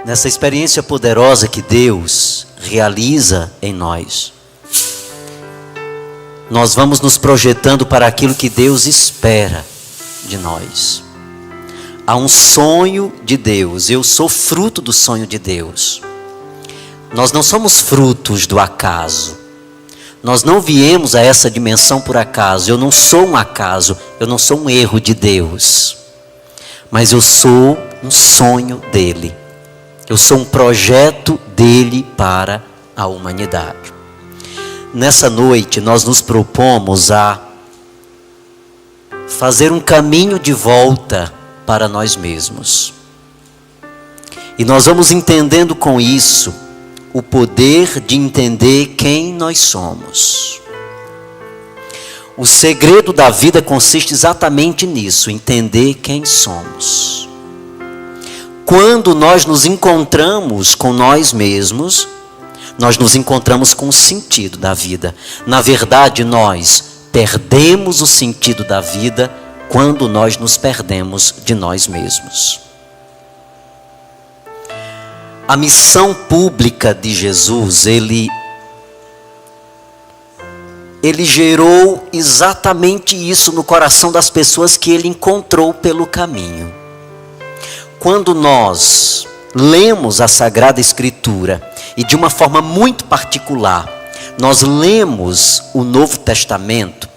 nessa experiência poderosa que Deus realiza em nós, nós vamos nos projetando para aquilo que Deus espera de nós. Há um sonho de Deus. Eu sou fruto do sonho de Deus. Nós não somos frutos do acaso. Nós não viemos a essa dimensão por acaso. Eu não sou um acaso. Eu não sou um erro de Deus. Mas eu sou um sonho dele. Eu sou um projeto dele para a humanidade. Nessa noite nós nos propomos a fazer um caminho de volta para nós mesmos. E nós vamos entendendo com isso o poder de entender quem nós somos. O segredo da vida consiste exatamente nisso, entender quem somos. Quando nós nos encontramos com nós mesmos, nós nos encontramos com o sentido da vida. Na verdade, nós perdemos o sentido da vida quando nós nos perdemos de nós mesmos. A missão pública de Jesus, ele gerou exatamente isso no coração das pessoas que ele encontrou pelo caminho. Quando nós lemos a Sagrada Escritura, e de uma forma muito particular, nós lemos o Novo Testamento,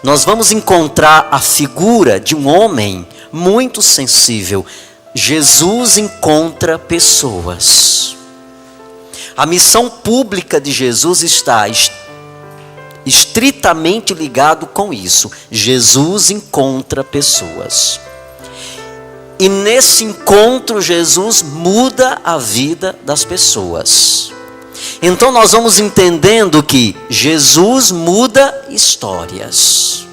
nós vamos encontrar a figura de um homem muito sensível. Jesus encontra pessoas. A missão pública de Jesus está estritamente ligado com isso. Jesus encontra pessoas. E nesse encontro, Jesus muda a vida das pessoas. Então nós vamos entendendo que Jesus muda histórias.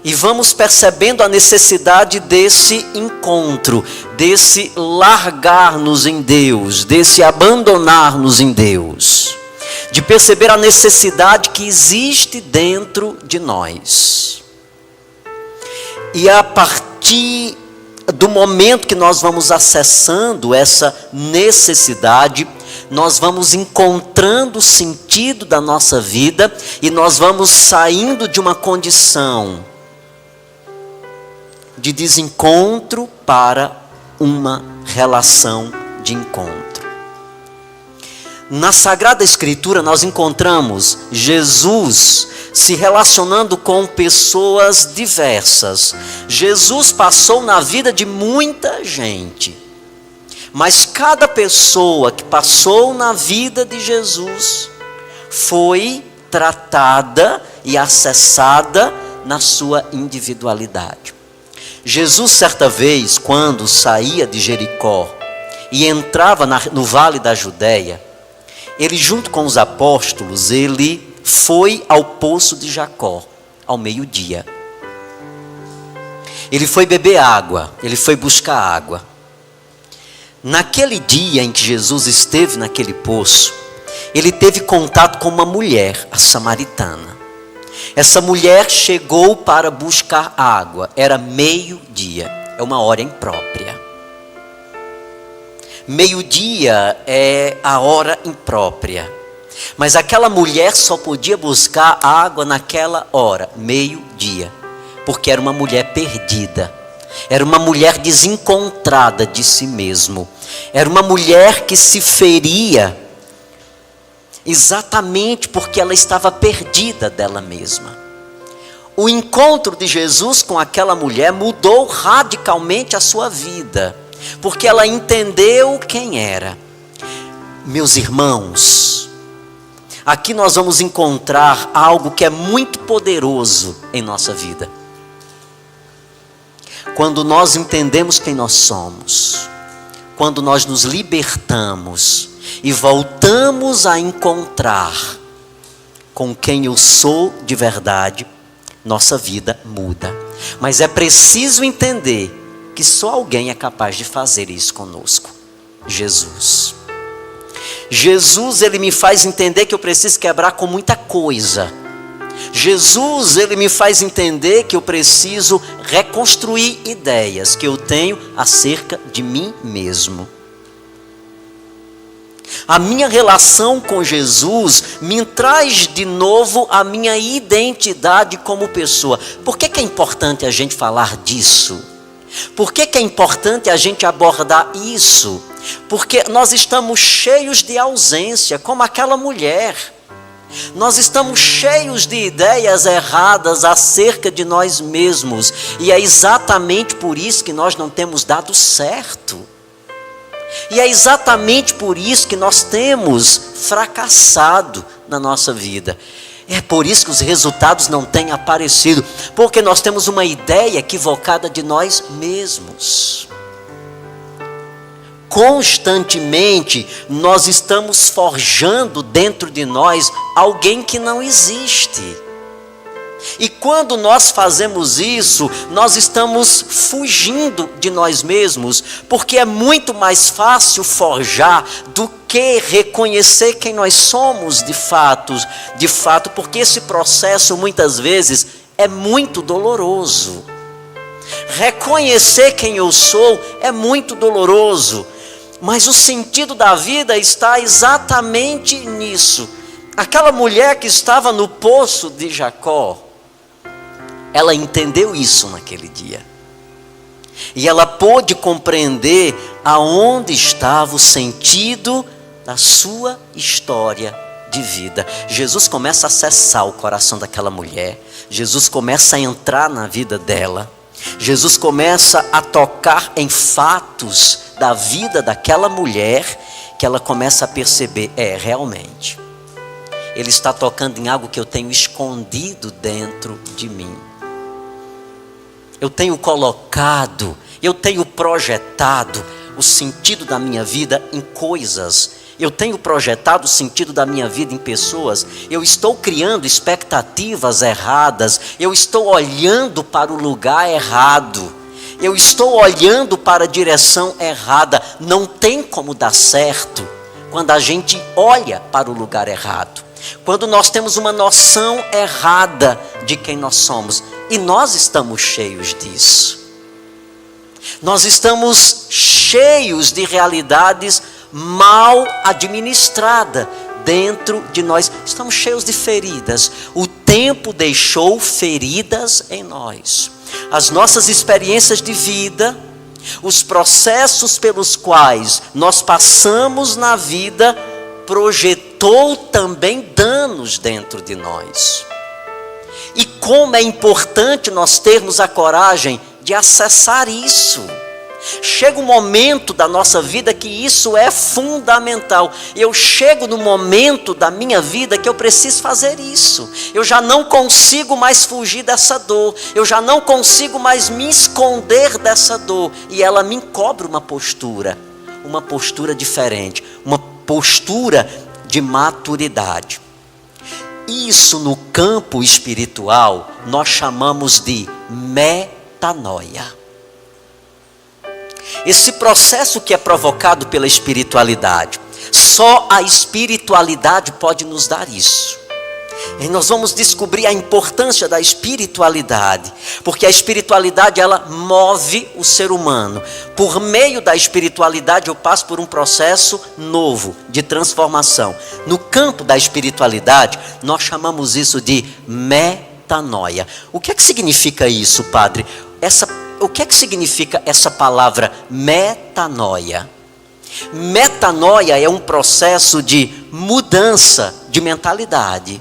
E vamos percebendo a necessidade desse encontro, desse largar-nos em Deus, desse abandonar-nos em Deus. De perceber a necessidade que existe dentro de nós. E a partir do momento que nós vamos acessando essa necessidade, nós vamos encontrando o sentido da nossa vida e nós vamos saindo de uma condição de desencontro para uma relação de encontro. Na Sagrada Escritura nós encontramos Jesus se relacionando com pessoas diversas. Jesus passou na vida de muita gente. Mas cada pessoa que passou na vida de Jesus foi tratada e acessada na sua individualidade. Jesus, certa vez, quando saía de Jericó e entrava no Vale da Judéia, ele junto com os apóstolos, ele foi ao poço de Jacó, ao meio-dia. Ele foi beber água, ele foi buscar água. Naquele dia em que Jesus esteve naquele poço, ele teve contato com uma mulher, a samaritana. Essa mulher chegou para buscar água, era meio-dia, é uma hora imprópria. Meio-dia é a hora imprópria. Mas aquela mulher só podia buscar água naquela hora, meio-dia, porque era uma mulher perdida. Era uma mulher desencontrada de si mesmo. Era uma mulher que se feria exatamente porque ela estava perdida dela mesma. O encontro de Jesus com aquela mulher mudou radicalmente a sua vida, porque ela entendeu quem era. Meus irmãos, aqui nós vamos encontrar algo que é muito poderoso em nossa vida. Quando nós entendemos quem nós somos, quando nós nos libertamos e voltamos a encontrar com quem eu sou de verdade, nossa vida muda. Mas é preciso entender que só alguém é capaz de fazer isso conosco: Jesus. Jesus, ele me faz entender que eu preciso quebrar com muita coisa. Jesus, ele me faz entender que eu preciso reconstruir ideias que eu tenho acerca de mim mesmo. A minha relação com Jesus me traz de novo a minha identidade como pessoa. Por que é importante a gente falar disso? Por que é importante a gente abordar isso? Porque nós estamos cheios de ausência, como aquela mulher. Nós estamos cheios de ideias erradas acerca de nós mesmos. E é exatamente por isso que nós não temos dado certo. E é exatamente por isso que nós temos fracassado na nossa vida. É por isso que os resultados não têm aparecido. Porque nós temos uma ideia equivocada de nós mesmos. Constantemente nós estamos forjando dentro de nós alguém que não existe. E quando nós fazemos isso, nós estamos fugindo de nós mesmos, porque é muito mais fácil forjar do que reconhecer quem nós somos de fato, porque esse processo muitas vezes é muito doloroso. Reconhecer quem eu sou é muito doloroso, mas o sentido da vida está exatamente nisso. Aquela mulher que estava no poço de Jacó, ela entendeu isso naquele dia. E ela pôde compreender aonde estava o sentido da sua história de vida. Jesus começa a acessar o coração daquela mulher. Jesus começa a entrar na vida dela. Jesus começa a tocar em fatos da vida daquela mulher, que ela começa a perceber, realmente, Ele está tocando em algo que eu tenho escondido dentro de mim. Eu tenho colocado, eu tenho projetado o sentido da minha vida em coisas. Eu tenho projetado o sentido da minha vida em pessoas. Eu estou criando expectativas erradas. Eu estou olhando para o lugar errado. Eu estou olhando para a direção errada. Não tem como dar certo quando a gente olha para o lugar errado. Quando nós temos uma noção errada de quem nós somos. E nós estamos cheios disso. Nós estamos cheios de realidades mal administradas dentro de nós. Estamos cheios de feridas. O tempo deixou feridas em nós. As nossas experiências de vida, os processos pelos quais nós passamos na vida, projetou também danos dentro de nós. E como é importante nós termos a coragem de acessar isso. Chega um momento da nossa vida que isso é fundamental. Eu chego no momento da minha vida que eu preciso fazer isso. Eu já não consigo mais fugir dessa dor. Eu já não consigo mais me esconder dessa dor. E ela me cobra uma postura diferente, uma postura de maturidade. Isso no campo espiritual nós chamamos de metanoia. Esse processo que é provocado pela espiritualidade, só a espiritualidade pode nos dar isso. E nós vamos descobrir a importância da espiritualidade, porque a espiritualidade ela move o ser humano. Por meio da espiritualidade eu passo por um processo novo de transformação. No campo da espiritualidade nós chamamos isso de metanoia. O que é que significa isso, padre? O que é que significa essa palavra metanoia? Metanoia é um processo de mudança de mentalidade.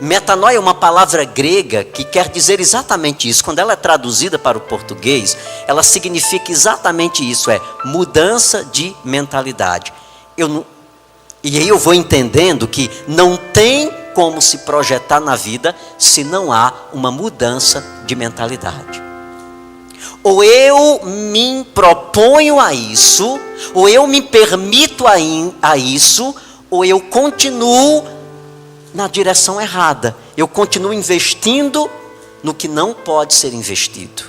Metanoia é uma palavra grega que quer dizer exatamente isso. Quando ela é traduzida para o português, ela significa exatamente isso, mudança de mentalidade. E aí eu vou entendendo que não tem como se projetar na vida se não há uma mudança de mentalidade. Ou eu me proponho a isso, ou eu me permito a isso, ou eu continuo na direção errada. Eu continuo investindo no que não pode ser investido.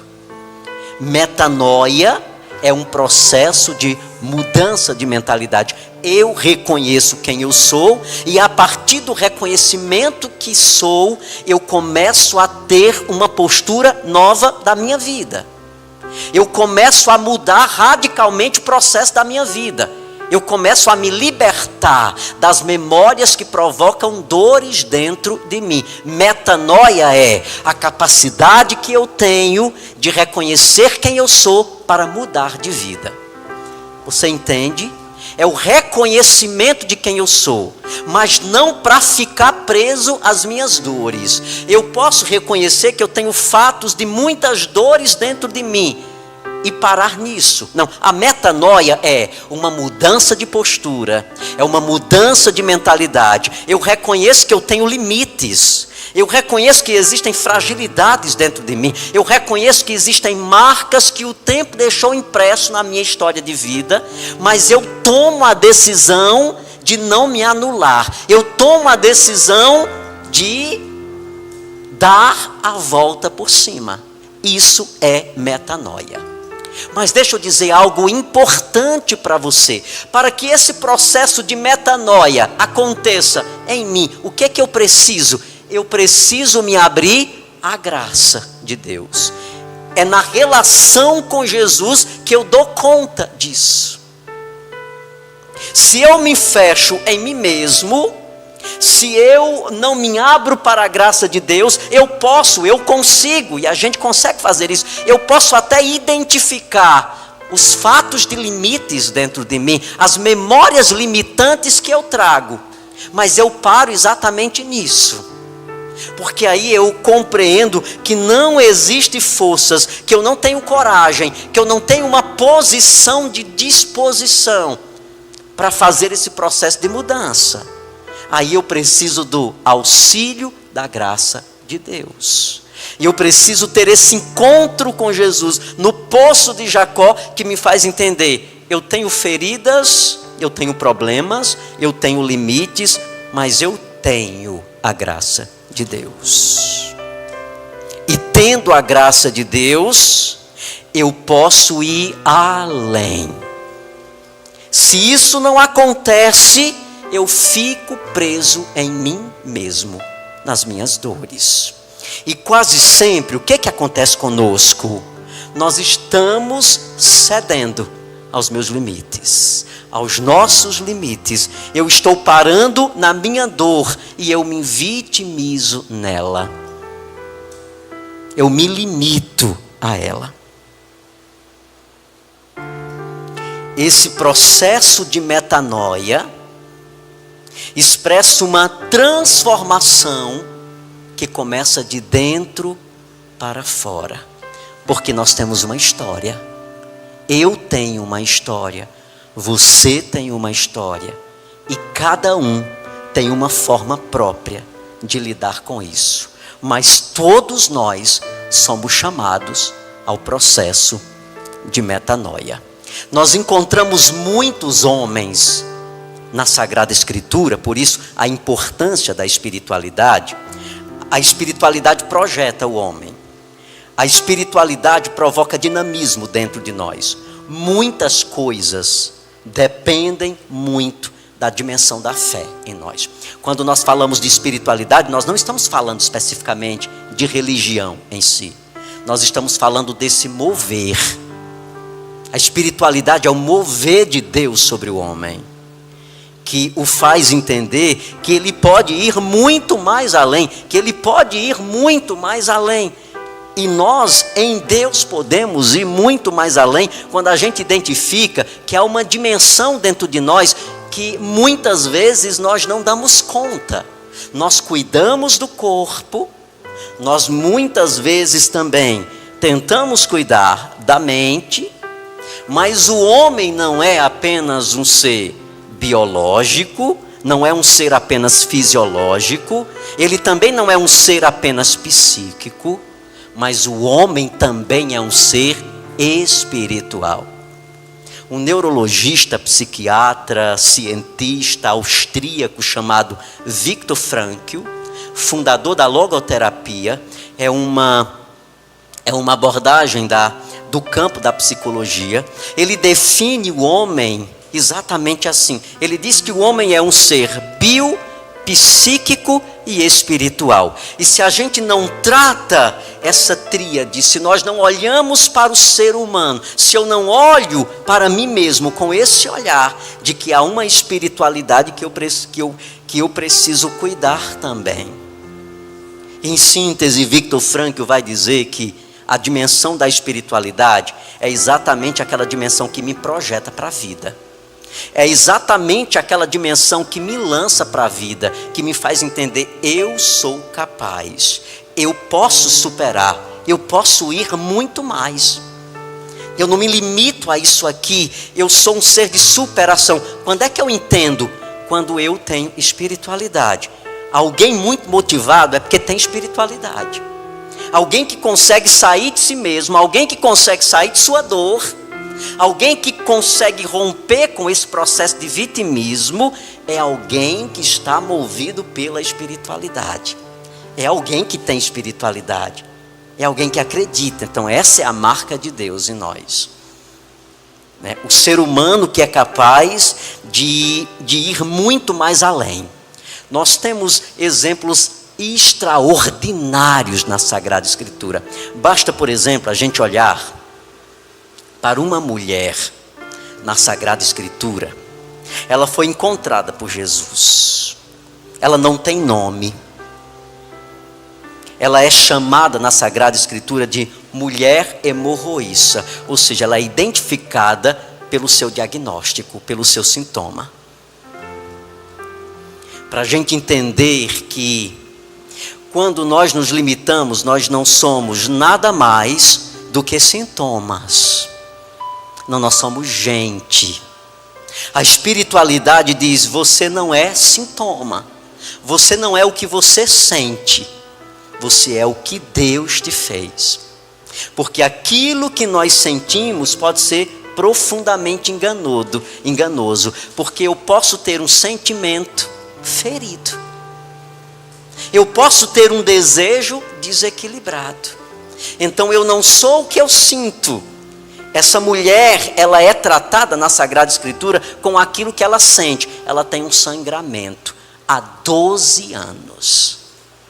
Metanoia é um processo de mudança de mentalidade. Eu reconheço quem eu sou e a partir do reconhecimento que sou, eu começo a ter uma postura nova da minha vida. Eu começo a mudar radicalmente o processo da minha vida. eu começo a me libertar das memórias que provocam dores dentro de mim. Metanoia é a capacidade que eu tenho de reconhecer quem eu sou para mudar de vida. Você entende? É o reconhecimento de quem eu sou, mas não para ficar preso às minhas dores. Eu posso reconhecer que eu tenho fatos de muitas dores dentro de mim e parar nisso. Não, a metanoia é uma mudança de postura, é uma mudança de mentalidade. Eu reconheço que eu tenho limites. Eu reconheço que existem fragilidades dentro de mim. Eu reconheço que existem marcas que o tempo deixou impresso na minha história de vida. Mas eu tomo a decisão de não me anular. Eu tomo a decisão de dar a volta por cima. Isso é metanoia. Mas deixa eu dizer algo importante para você. Para que esse processo de metanoia aconteça em mim, o que é que eu preciso? Eu preciso me abrir à graça de Deus. É na relação com Jesus que eu dou conta disso. Se eu me fecho em mim mesmo, se eu não me abro para a graça de Deus, eu consigo, e a gente consegue fazer isso, eu posso até identificar os fatos de limites dentro de mim, as memórias limitantes que eu trago, mas eu paro exatamente nisso. Porque aí eu compreendo que não existe forças, que eu não tenho coragem, que eu não tenho uma posição de disposição para fazer esse processo de mudança. Aí eu preciso do auxílio da graça de Deus. E eu preciso ter esse encontro com Jesus no poço de Jacó, que me faz entender, eu tenho feridas, eu tenho problemas, eu tenho limites, mas eu tenho a graça de Deus. E tendo a graça de Deus, eu posso ir além. Se isso não acontece, eu fico preso em mim mesmo, nas minhas dores. E quase sempre, o que acontece conosco? Nós estamos cedendo aos meus limites, aos nossos limites. Eu estou parando na minha dor e eu me vitimizo nela. Eu me limito a ela. Esse processo de metanoia expressa uma transformação que começa de dentro para fora. Porque nós temos uma história. Eu tenho uma história. Você tem uma história. E cada um tem uma forma própria de lidar com isso. Mas todos nós somos chamados ao processo de metanoia. Nós encontramos muitos homens na Sagrada Escritura, por isso a importância da espiritualidade. A espiritualidade projeta o homem. A espiritualidade provoca dinamismo dentro de nós. Muitas coisas dependem muito da dimensão da fé em nós. Quando nós falamos de espiritualidade, nós não estamos falando especificamente de religião em si. Nós estamos falando desse mover. A espiritualidade é o mover de Deus sobre o homem, que o faz entender que ele pode ir muito mais além, E nós, em Deus, podemos ir muito mais além, quando a gente identifica que há uma dimensão dentro de nós, que muitas vezes nós não damos conta. Nós cuidamos do corpo, nós muitas vezes também tentamos cuidar da mente, mas o homem não é apenas um ser biológico, não é um ser apenas fisiológico, ele também não é um ser apenas psíquico, mas o homem também é um ser espiritual. Um neurologista, psiquiatra, cientista austríaco chamado Viktor Frankl, fundador da logoterapia, é uma abordagem do campo da psicologia. Ele define o homem exatamente assim. Ele diz que o homem é um ser psíquico e espiritual. E se a gente não trata essa tríade, se nós não olhamos para o ser humano, se eu não olho para mim mesmo com esse olhar de que há uma espiritualidade que eu preciso cuidar também. Em síntese, Viktor Frankl vai dizer que a dimensão da espiritualidade é exatamente aquela dimensão que me projeta para a vida. É exatamente aquela dimensão que me lança para a vida, que me faz entender: eu sou capaz, eu posso superar, eu posso ir muito mais. Eu não me limito a isso aqui, eu sou um ser de superação. Quando é que eu entendo? Quando eu tenho espiritualidade. Alguém muito motivado é porque tem espiritualidade. Alguém que consegue sair de si mesmo, alguém que consegue sair de sua dor, alguém que consegue romper com esse processo de vitimismo, é alguém que está movido pela espiritualidade. É alguém que tem espiritualidade. É alguém que acredita. Então essa é a marca de Deus em nós. O ser humano que é capaz de ir muito mais além. Nós temos exemplos extraordinários na Sagrada Escritura. Basta, por exemplo, a gente olhar para uma mulher na Sagrada Escritura. Ela foi encontrada por Jesus. Ela não tem nome. Ela é chamada na Sagrada Escritura de mulher hemorroíça, ou seja, ela é identificada pelo seu diagnóstico, pelo seu sintoma. Para a gente entender que quando nós nos limitamos, nós não somos nada mais do que sintomas. Não, nós somos gente. A espiritualidade diz: você não é sintoma, você não é o que você sente, você é o que Deus te fez. Porque aquilo que nós sentimos pode ser profundamente enganoso, porque eu posso ter um sentimento ferido, eu posso ter um desejo desequilibrado. Então eu não sou o que eu sinto. Essa mulher, ela é tratada na Sagrada Escritura com aquilo que ela sente. Ela tem um sangramento. Há 12 anos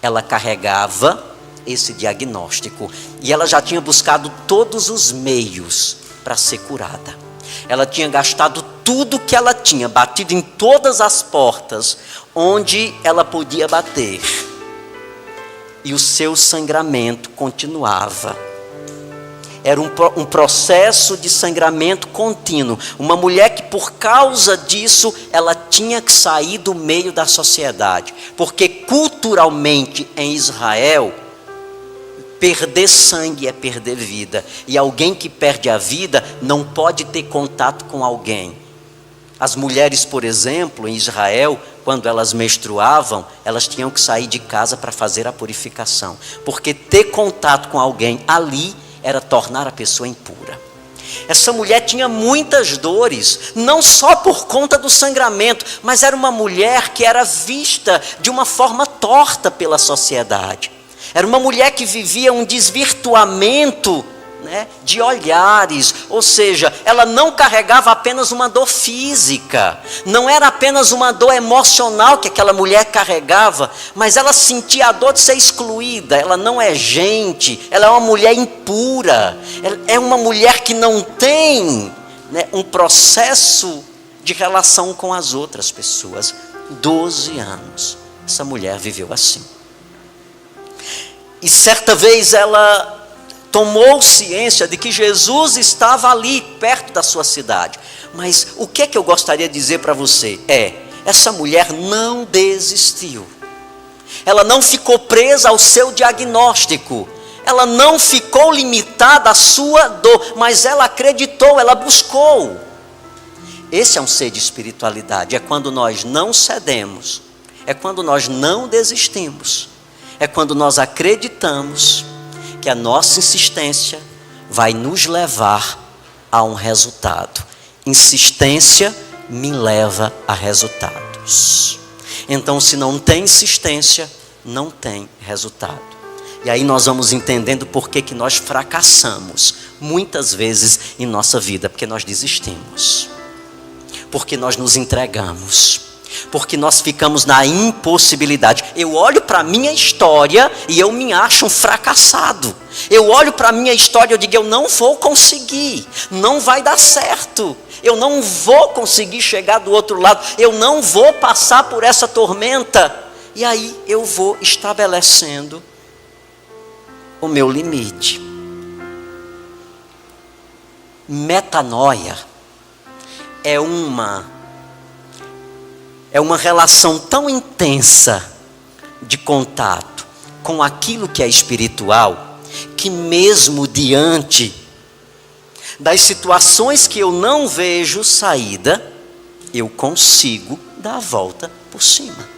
ela carregava esse diagnóstico, e ela já tinha buscado todos os meios para ser curada. Ela tinha gastado tudo que ela tinha, batido em todas as portas onde ela podia bater, e o seu sangramento continuava. Era um processo de sangramento contínuo. Uma mulher que, por causa disso, ela tinha que sair do meio da sociedade. Porque culturalmente em Israel, perder sangue é perder vida. E alguém que perde a vida não pode ter contato com alguém. As mulheres, por exemplo, em Israel, quando elas menstruavam, elas tinham que sair de casa para fazer a purificação. Porque ter contato com alguém ali era tornar a pessoa impura. Essa mulher tinha muitas dores, não só por conta do sangramento, mas era uma mulher que era vista de uma forma torta pela sociedade. Era uma mulher que vivia um desvirtuamento, de olhares, ou seja, ela não carregava apenas uma dor física, não era apenas uma dor emocional que aquela mulher carregava, mas ela sentia a dor de ser excluída. Ela não é gente, ela é uma mulher impura, é uma mulher que não tem um processo de relação com as outras pessoas. 12 anos essa mulher viveu assim. E certa vez ela tomou ciência de que Jesus estava ali, perto da sua cidade. Mas o que é que eu gostaria de dizer para você? Essa mulher não desistiu. Ela não ficou presa ao seu diagnóstico. Ela não ficou limitada à sua dor. Mas ela acreditou, ela buscou. Esse é um ser de espiritualidade. É quando nós não cedemos. É quando nós não desistimos. É quando nós acreditamos que a nossa insistência vai nos levar a um resultado. Insistência me leva a resultados. Então, se não tem insistência, não tem resultado. E aí nós vamos entendendo por que nós fracassamos muitas vezes em nossa vida. Porque nós desistimos. Porque nós nos entregamos. Porque nós ficamos na impossibilidade. Eu olho para a minha história e eu me acho um fracassado. Eu olho para a minha história e eu digo, eu não vou conseguir, não vai dar certo. Eu não vou conseguir chegar do outro lado, eu não vou passar por essa tormenta. E aí eu vou estabelecendo o meu limite. Metanoia é uma relação tão intensa de contato com aquilo que é espiritual, que mesmo diante das situações que eu não vejo saída, eu consigo dar a volta por cima.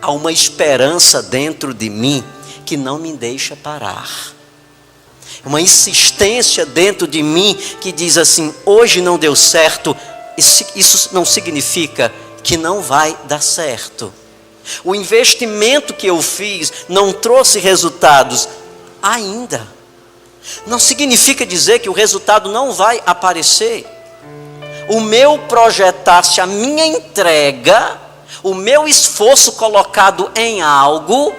Há uma esperança dentro de mim que não me deixa parar. Uma insistência dentro de mim que diz assim, hoje não deu certo, isso não significa que não vai dar certo. O investimento que eu fiz não trouxe resultados ainda. Não significa dizer que o resultado não vai aparecer. O meu projetar-se, a minha entrega, o meu esforço colocado em algo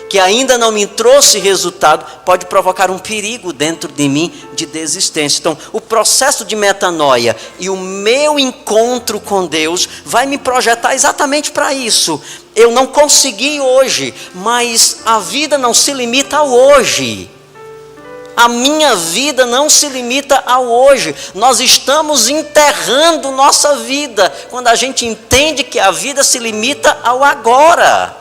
que ainda não me trouxe resultado, pode provocar um perigo dentro de mim de desistência. Então, o processo de metanoia e o meu encontro com Deus vai me projetar exatamente para isso. Eu não consegui hoje, mas a vida não se limita ao hoje. A minha vida não se limita ao hoje. Nós estamos enterrando nossa vida quando a gente entende que a vida se limita ao agora.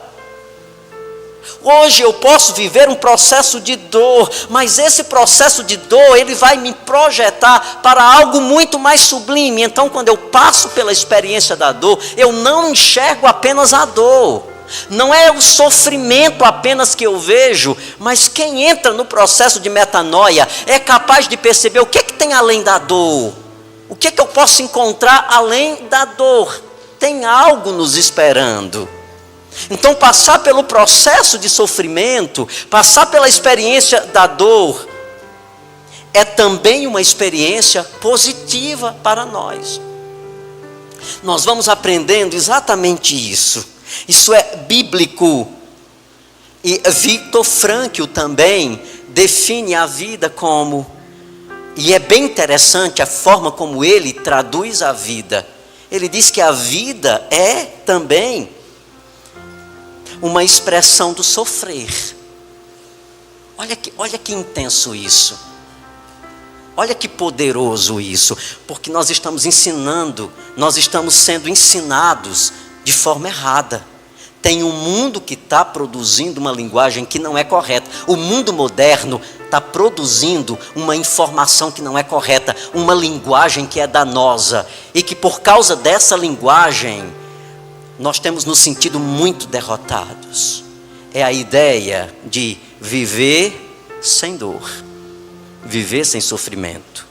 Hoje eu posso viver um processo de dor, mas esse processo de dor, ele vai me projetar para algo muito mais sublime. Então, quando eu passo pela experiência da dor, eu não enxergo apenas a dor. Não é o sofrimento apenas que eu vejo, mas quem entra no processo de metanoia é capaz de perceber o que tem além da dor. O que eu posso encontrar além da dor? Tem algo nos esperando. Então, passar pelo processo de sofrimento, passar pela experiência da dor, é também uma experiência positiva para nós. Nós vamos aprendendo exatamente isso. Isso é bíblico. E Viktor Frankl também define a vida como, e é bem interessante a forma como ele traduz a vida. Ele diz que a vida é também uma expressão do sofrer. Olha que intenso isso. Olha que poderoso isso. Porque nós estamos ensinando, nós estamos sendo ensinados de forma errada. Tem um mundo que está produzindo uma linguagem que não é correta. O mundo moderno está produzindo uma informação que não é correta, uma linguagem que é danosa. E que por causa dessa linguagem, nós temos nos sentido muito derrotados. É a ideia de viver sem dor, viver sem sofrimento.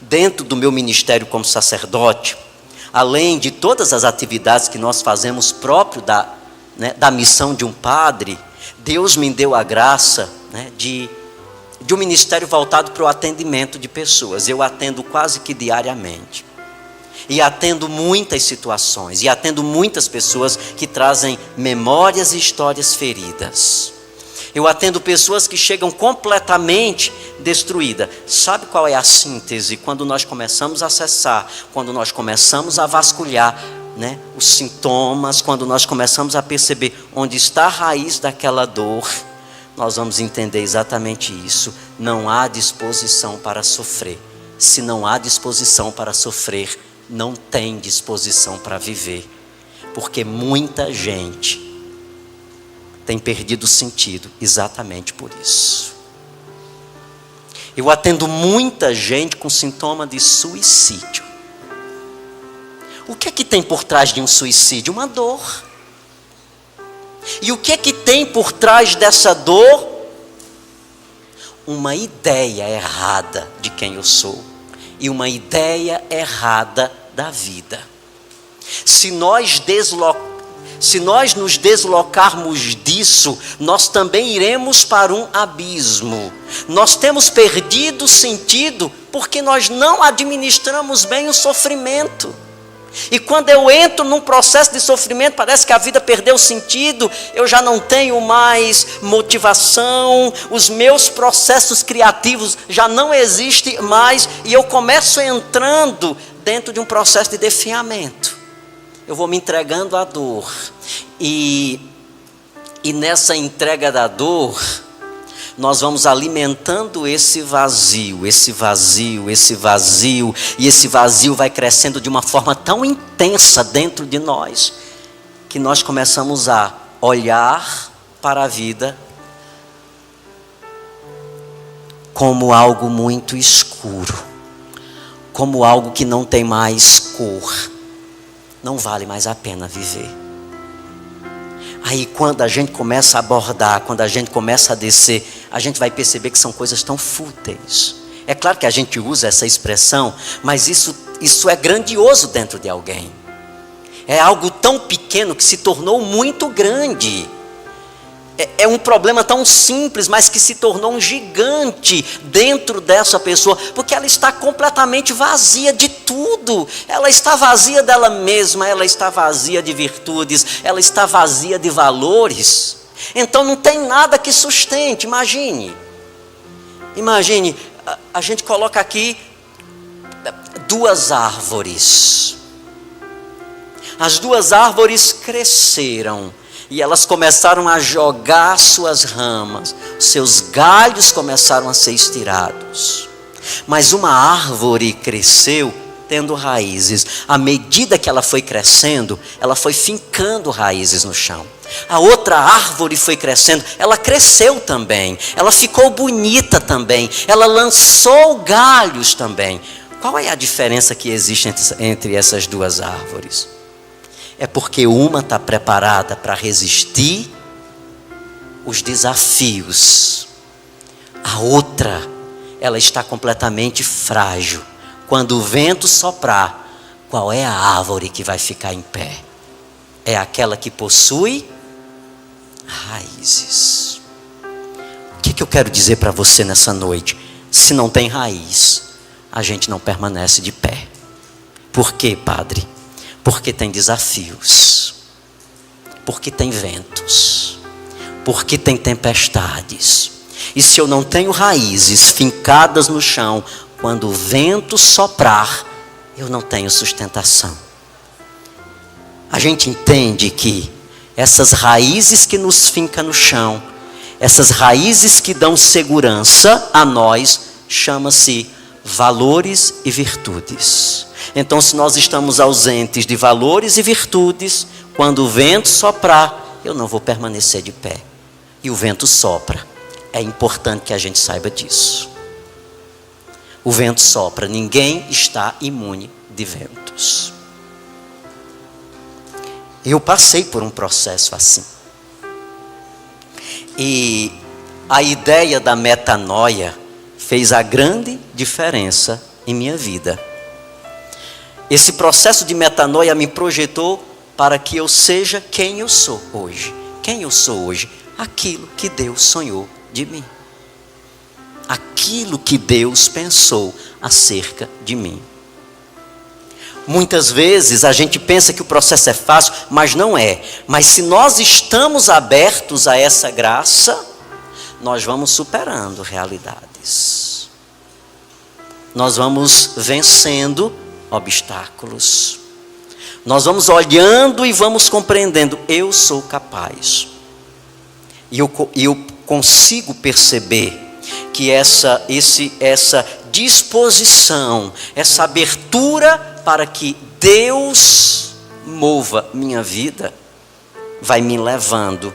Dentro do meu ministério como sacerdote, além de todas as atividades que nós fazemos próprio da missão de um padre, Deus me deu a graça de um ministério voltado para o atendimento de pessoas. Eu atendo quase que diariamente. E atendo muitas situações, e atendo muitas pessoas que trazem memórias e histórias feridas. Eu atendo pessoas que chegam completamente destruídas. Sabe qual é a síntese? Quando nós começamos a acessar, quando nós começamos a vasculhar os sintomas, quando nós começamos a perceber onde está a raiz daquela dor, nós vamos entender exatamente isso. Não há disposição para sofrer. Se não há disposição para sofrer, não tem disposição para viver, porque muita gente tem perdido o sentido exatamente por isso. Eu atendo muita gente com sintoma de suicídio. O que é que tem por trás de um suicídio? Uma dor. E o que é que tem por trás dessa dor? Uma ideia errada de quem eu sou. E uma ideia errada da vida. Se nós nos deslocarmos disso, nós também iremos para um abismo. Nós temos perdido o sentido porque nós não administramos bem o sofrimento. E quando eu entro num processo de sofrimento, parece que a vida perdeu sentido, eu já não tenho mais motivação, os meus processos criativos já não existem mais, e eu começo entrando dentro de um processo de definhamento. Eu vou me entregando à dor, e nessa entrega da dor, nós vamos alimentando esse vazio, e esse vazio vai crescendo de uma forma tão intensa dentro de nós, que nós começamos a olhar para a vida como algo muito escuro, como algo que não tem mais cor, não vale mais a pena viver. Aí quando a gente começa a abordar, quando a gente começa a descer, a gente vai perceber que são coisas tão fúteis. É claro que a gente usa essa expressão, mas isso é grandioso dentro de alguém. É algo tão pequeno que se tornou muito grande. É um problema tão simples, mas que se tornou um gigante dentro dessa pessoa, porque ela está completamente vazia de tudo. Ela está vazia dela mesma, ela está vazia de virtudes, ela está vazia de valores. Então não tem nada que sustente. Imagine, a gente coloca aqui 2 árvores. As 2 árvores cresceram. E elas começaram a jogar suas ramas, seus galhos começaram a ser estirados. Mas uma árvore cresceu tendo raízes. À medida que ela foi crescendo, ela foi fincando raízes no chão. A outra árvore foi crescendo, ela cresceu também, ela ficou bonita também, ela lançou galhos também. Qual é a diferença que existe entre essas 2 árvores? É porque uma está preparada para resistir os desafios. A outra, ela está completamente frágil. Quando o vento soprar, qual é a árvore que vai ficar em pé? É aquela que possui raízes. O que eu quero dizer para você nessa noite? Se não tem raiz, a gente não permanece de pé. Por quê, padre? Porque tem desafios, porque tem ventos, porque tem tempestades. E se eu não tenho raízes fincadas no chão, quando o vento soprar, eu não tenho sustentação. A gente entende que essas raízes que nos fincam no chão, essas raízes que dão segurança a nós, chama-se valores e virtudes. Então, se nós estamos ausentes de valores e virtudes, quando o vento soprar, eu não vou permanecer de pé. E o vento sopra. É importante que a gente saiba disso. O vento sopra, ninguém está imune de ventos. Eu passei por um processo assim. E a ideia da metanoia fez a grande diferença em minha vida. Esse processo de metanoia me projetou para que eu seja quem eu sou hoje. Quem eu sou hoje? Aquilo que Deus sonhou de mim. Aquilo que Deus pensou acerca de mim. Muitas vezes a gente pensa que o processo é fácil, mas não é. Mas se nós estamos abertos a essa graça, nós vamos superando realidades. Nós vamos vencendo obstáculos. Nós vamos olhando e vamos compreendendo, eu sou capaz. E eu consigo perceber que essa disposição, essa abertura para que Deus mova minha vida, vai me levando.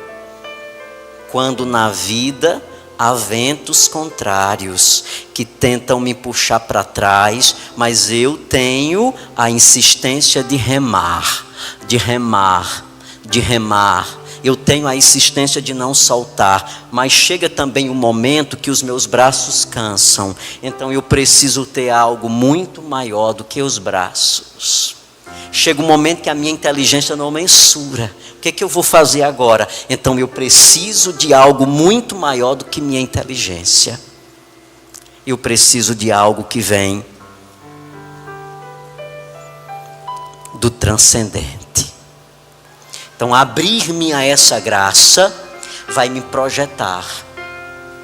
Quando na vida há ventos contrários que tentam me puxar para trás, mas eu tenho a insistência de remar, de remar, de remar. Eu tenho a insistência de não soltar, mas chega também um momento que os meus braços cansam. Então eu preciso ter algo muito maior do que os braços. Chega um momento que a minha inteligência não mensura. O que eu vou fazer agora? Então eu preciso de algo muito maior do que minha inteligência. Eu preciso de algo que vem do transcendente. Então, abrir-me a essa graça vai me projetar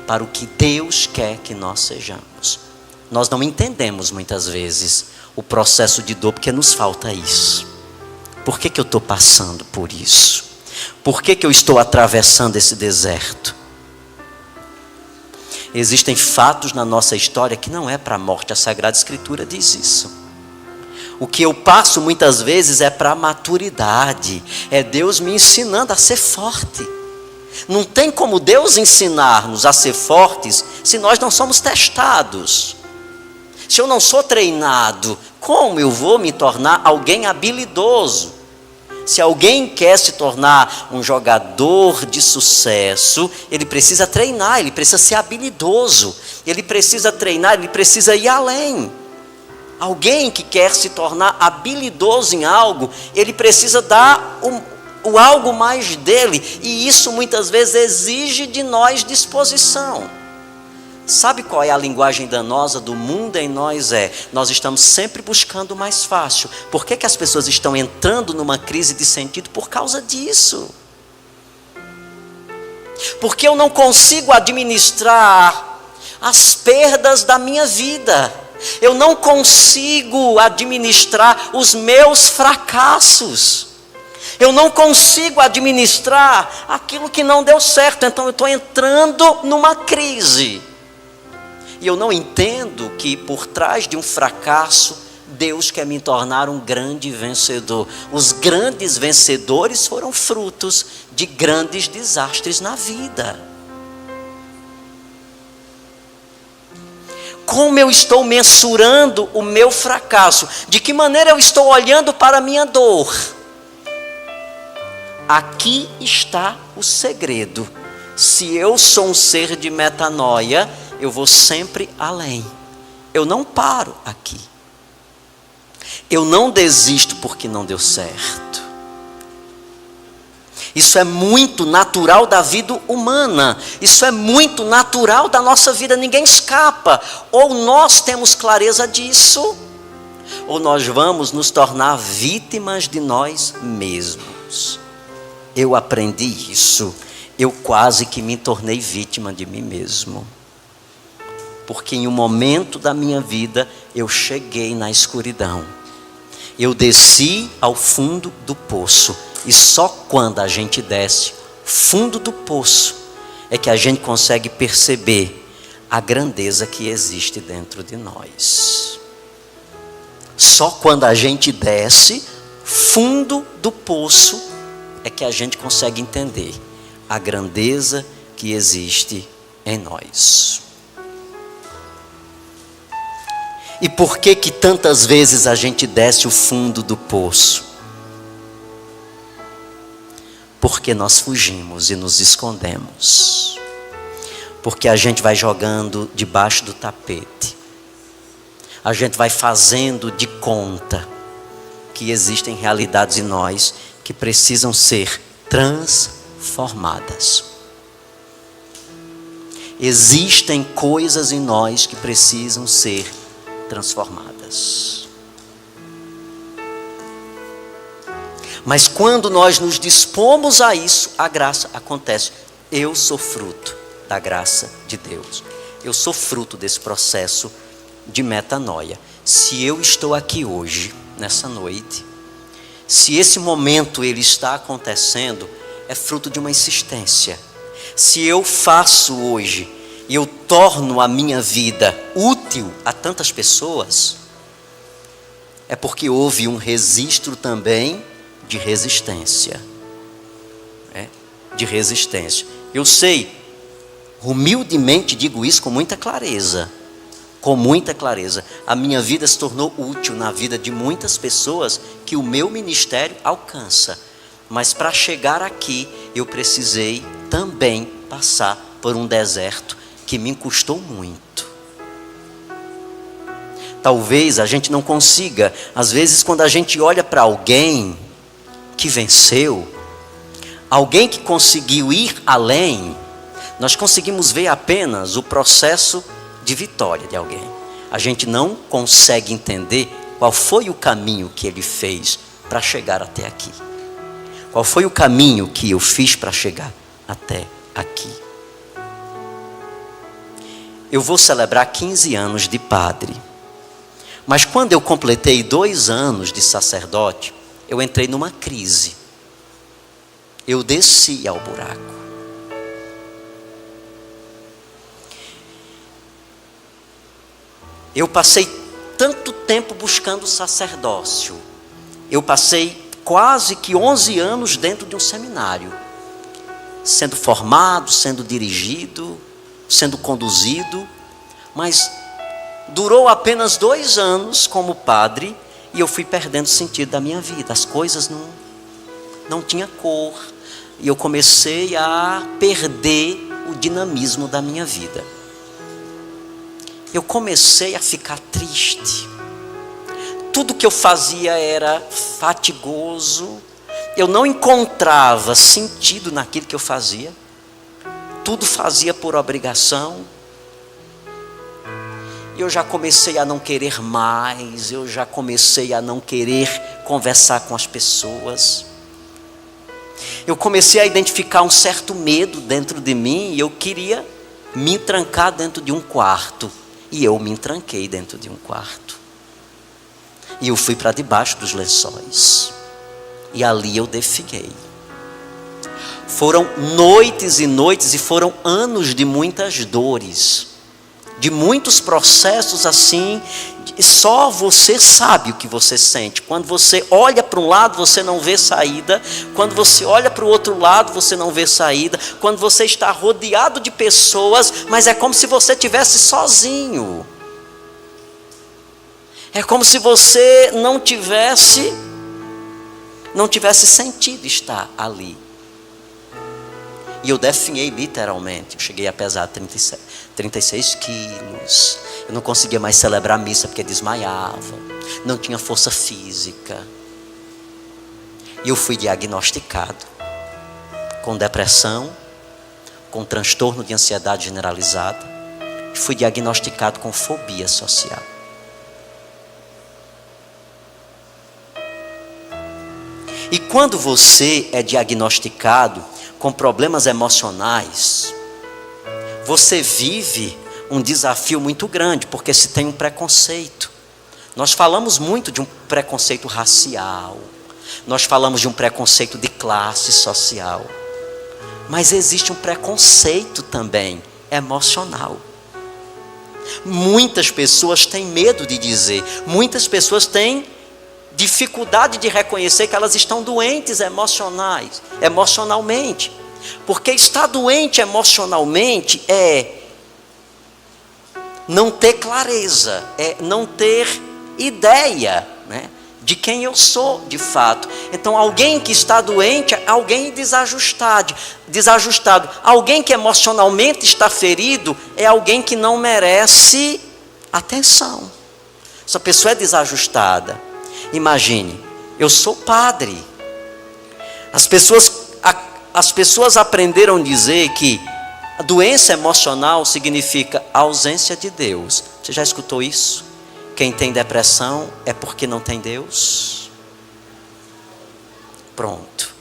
para o que Deus quer que nós sejamos. Nós não entendemos muitas vezes o processo de dor porque nos falta isso. Por que eu estou passando por isso? Por que eu estou atravessando esse deserto? Existem fatos na nossa história que não é para a morte. A Sagrada Escritura diz isso. O que eu passo muitas vezes é para a maturidade. É Deus me ensinando a ser forte. Não tem como Deus ensinar-nos a ser fortes se nós não somos testados. Se eu não sou treinado, como eu vou me tornar alguém habilidoso? Se alguém quer se tornar um jogador de sucesso, ele precisa treinar, ele precisa ser habilidoso, ele precisa treinar, ele precisa ir além. Alguém que quer se tornar habilidoso em algo, ele precisa dar o algo mais dele, e isso muitas vezes exige de nós disposição. Sabe qual é a linguagem danosa do mundo em nós? Nós estamos sempre buscando o mais fácil. Por que as pessoas estão entrando numa crise de sentido? Por causa disso. Porque eu não consigo administrar as perdas da minha vida. Eu não consigo administrar os meus fracassos. Eu não consigo administrar aquilo que não deu certo. Então eu estou entrando numa crise. E eu não entendo que por trás de um fracasso, Deus quer me tornar um grande vencedor. Os grandes vencedores foram frutos de grandes desastres na vida. Como eu estou mensurando o meu fracasso? De que maneira eu estou olhando para a minha dor? Aqui está o segredo. Se eu sou um ser de metanoia, eu vou sempre além. Eu não paro aqui. Eu não desisto porque não deu certo. Isso é muito natural da vida humana. Isso é muito natural da nossa vida. Ninguém escapa. Ou nós temos clareza disso, ou nós vamos nos tornar vítimas de nós mesmos. Eu aprendi isso. Eu quase que me tornei vítima de mim mesmo. Porque em um momento da minha vida, eu cheguei na escuridão. Eu desci ao fundo do poço. E só quando a gente desce fundo do poço, é que a gente consegue perceber a grandeza que existe dentro de nós. Só quando a gente desce fundo do poço, é que a gente consegue entender a grandeza que existe em nós. E por que tantas vezes a gente desce o fundo do poço? Porque nós fugimos e nos escondemos. Porque a gente vai jogando debaixo do tapete. A gente vai fazendo de conta que existem realidades em nós que precisam ser transformadas. Existem coisas em nós que precisam ser transformadas. Mas quando nós nos dispomos a isso, a graça acontece. Eu sou fruto da graça de Deus. Eu sou fruto desse processo de metanoia. Se eu estou aqui hoje, nessa noite, se esse momento ele está acontecendo, é fruto de uma insistência. Se eu faço hoje e eu torno a minha vida útil a tantas pessoas, é porque houve um registro também de resistência. De resistência. Eu sei, humildemente digo isso com muita clareza. Com muita clareza. A minha vida se tornou útil na vida de muitas pessoas que o meu ministério alcança. Mas para chegar aqui, eu precisei também passar por um deserto que me custou muito. Talvez a gente não consiga, às vezes quando a gente olha para alguém que venceu, alguém que conseguiu ir além, nós conseguimos ver apenas o processo de vitória de alguém. A gente não consegue entender qual foi o caminho que ele fez para chegar até aqui? Qual foi o caminho que eu fiz para chegar até aqui? Eu vou celebrar 15 anos de padre. Mas quando eu completei 2 anos de sacerdote, eu entrei numa crise. Eu desci ao buraco. Eu passei tanto tempo buscando o sacerdócio. Eu passei quase que 11 anos dentro de um seminário. Sendo formado, sendo dirigido, sendo conduzido. Mas durou apenas 2 anos como padre e eu fui perdendo o sentido da minha vida. As coisas não tinham cor. E eu comecei a perder o dinamismo da minha vida. Eu comecei a ficar triste. Tudo que eu fazia era fatigoso. Eu não encontrava sentido naquilo que eu fazia. Tudo fazia por obrigação. Eu já comecei a não querer mais. Eu já comecei a não querer conversar com as pessoas. Eu comecei a identificar um certo medo dentro de mim. E eu queria me trancar dentro de um quarto. E eu me tranquei dentro de um quarto. E eu fui para debaixo dos lençóis. E ali eu definhei. Foram noites e noites e foram anos de muitas dores. De muitos processos assim. Só você sabe o que você sente. Quando você olha para um lado, você não vê saída. Quando você olha para o outro lado, você não vê saída. Quando você está rodeado de pessoas, mas é como se você estivesse sozinho. É como se você não tivesse sentido estar ali. E eu definhei literalmente. Eu cheguei a pesar 36 quilos. Eu não conseguia mais celebrar a missa porque desmaiava. Não tinha força física. E eu fui diagnosticado com depressão, com transtorno de ansiedade generalizada. E fui diagnosticado com fobia social. E quando você é diagnosticado com problemas emocionais, você vive um desafio muito grande, porque se tem um preconceito. Nós falamos muito de um preconceito racial, nós falamos de um preconceito de classe social, mas existe um preconceito também emocional. Muitas pessoas têm medo de dizer, muitas pessoas têm dificuldade de reconhecer que elas estão doentes emocionalmente. Porque estar doente emocionalmente é não ter clareza, é não ter ideia, né, de quem eu sou de fato. Então alguém que está doente é alguém desajustado. Alguém que emocionalmente está ferido é alguém que não merece atenção. Essa pessoa é desajustada. Imagine, eu sou padre. As pessoas aprenderam a dizer que a doença emocional significa a ausência de Deus. Você já escutou isso? Quem tem depressão é porque não tem Deus? Pronto.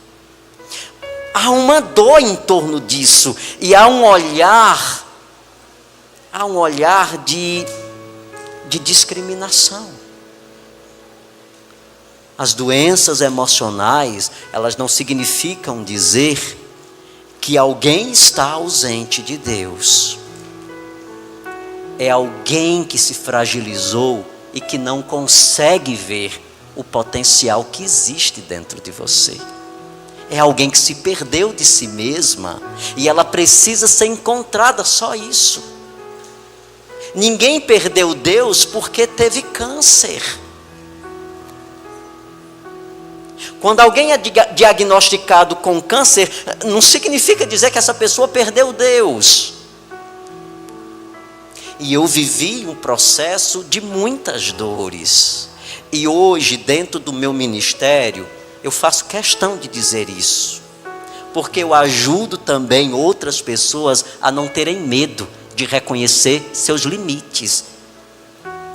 Há uma dor em torno disso. E há um olhar de discriminação. As doenças emocionais, elas não significam dizer que alguém está ausente de Deus. É alguém que se fragilizou e que não consegue ver o potencial que existe dentro de você. É alguém que se perdeu de si mesma e ela precisa ser encontrada, só isso. Ninguém perdeu Deus porque teve câncer. Quando alguém é diagnosticado com câncer, não significa dizer que essa pessoa perdeu Deus. E eu vivi um processo de muitas dores. E hoje, dentro do meu ministério, eu faço questão de dizer isso. Porque eu ajudo também outras pessoas a não terem medo de reconhecer seus limites.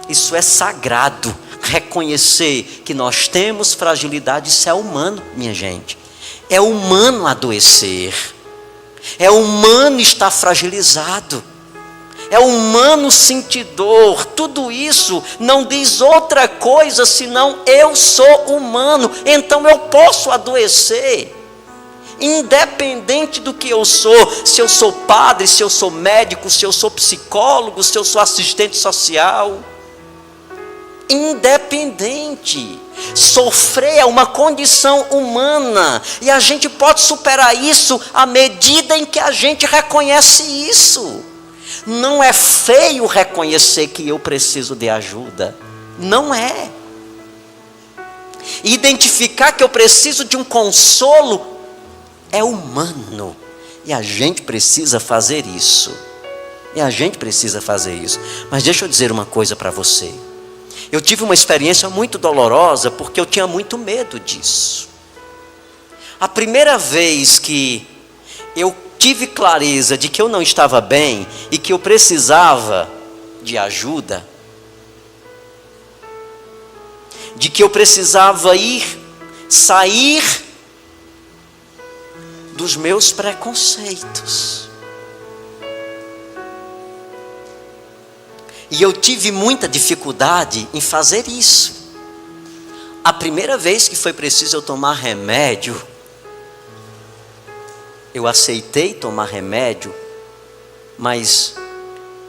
Isso é sagrado. reconhecer que nós temos fragilidade, isso é humano, minha gente. É humano adoecer. É humano estar fragilizado. É humano sentir dor. Tudo isso não diz outra coisa senão eu sou humano, então eu posso adoecer. Independente do que eu sou, se eu sou padre, se eu sou médico, se eu sou psicólogo, se eu sou assistente social. Independente. Sofrer é uma condição humana. E a gente pode superar isso à medida em que a gente reconhece isso. Não é feio reconhecer que eu preciso de ajuda. Não é. Identificar que eu preciso de um consolo é humano. E a gente precisa fazer isso. Mas deixa eu dizer uma coisa para você. Eu tive uma experiência muito dolorosa porque eu tinha muito medo disso. A primeira vez que eu tive clareza de que eu não estava bem e que eu precisava de ajuda, de que eu precisava sair dos meus preconceitos. E eu tive muita dificuldade em fazer isso. A primeira vez que foi preciso eu tomar remédio, eu aceitei tomar remédio, mas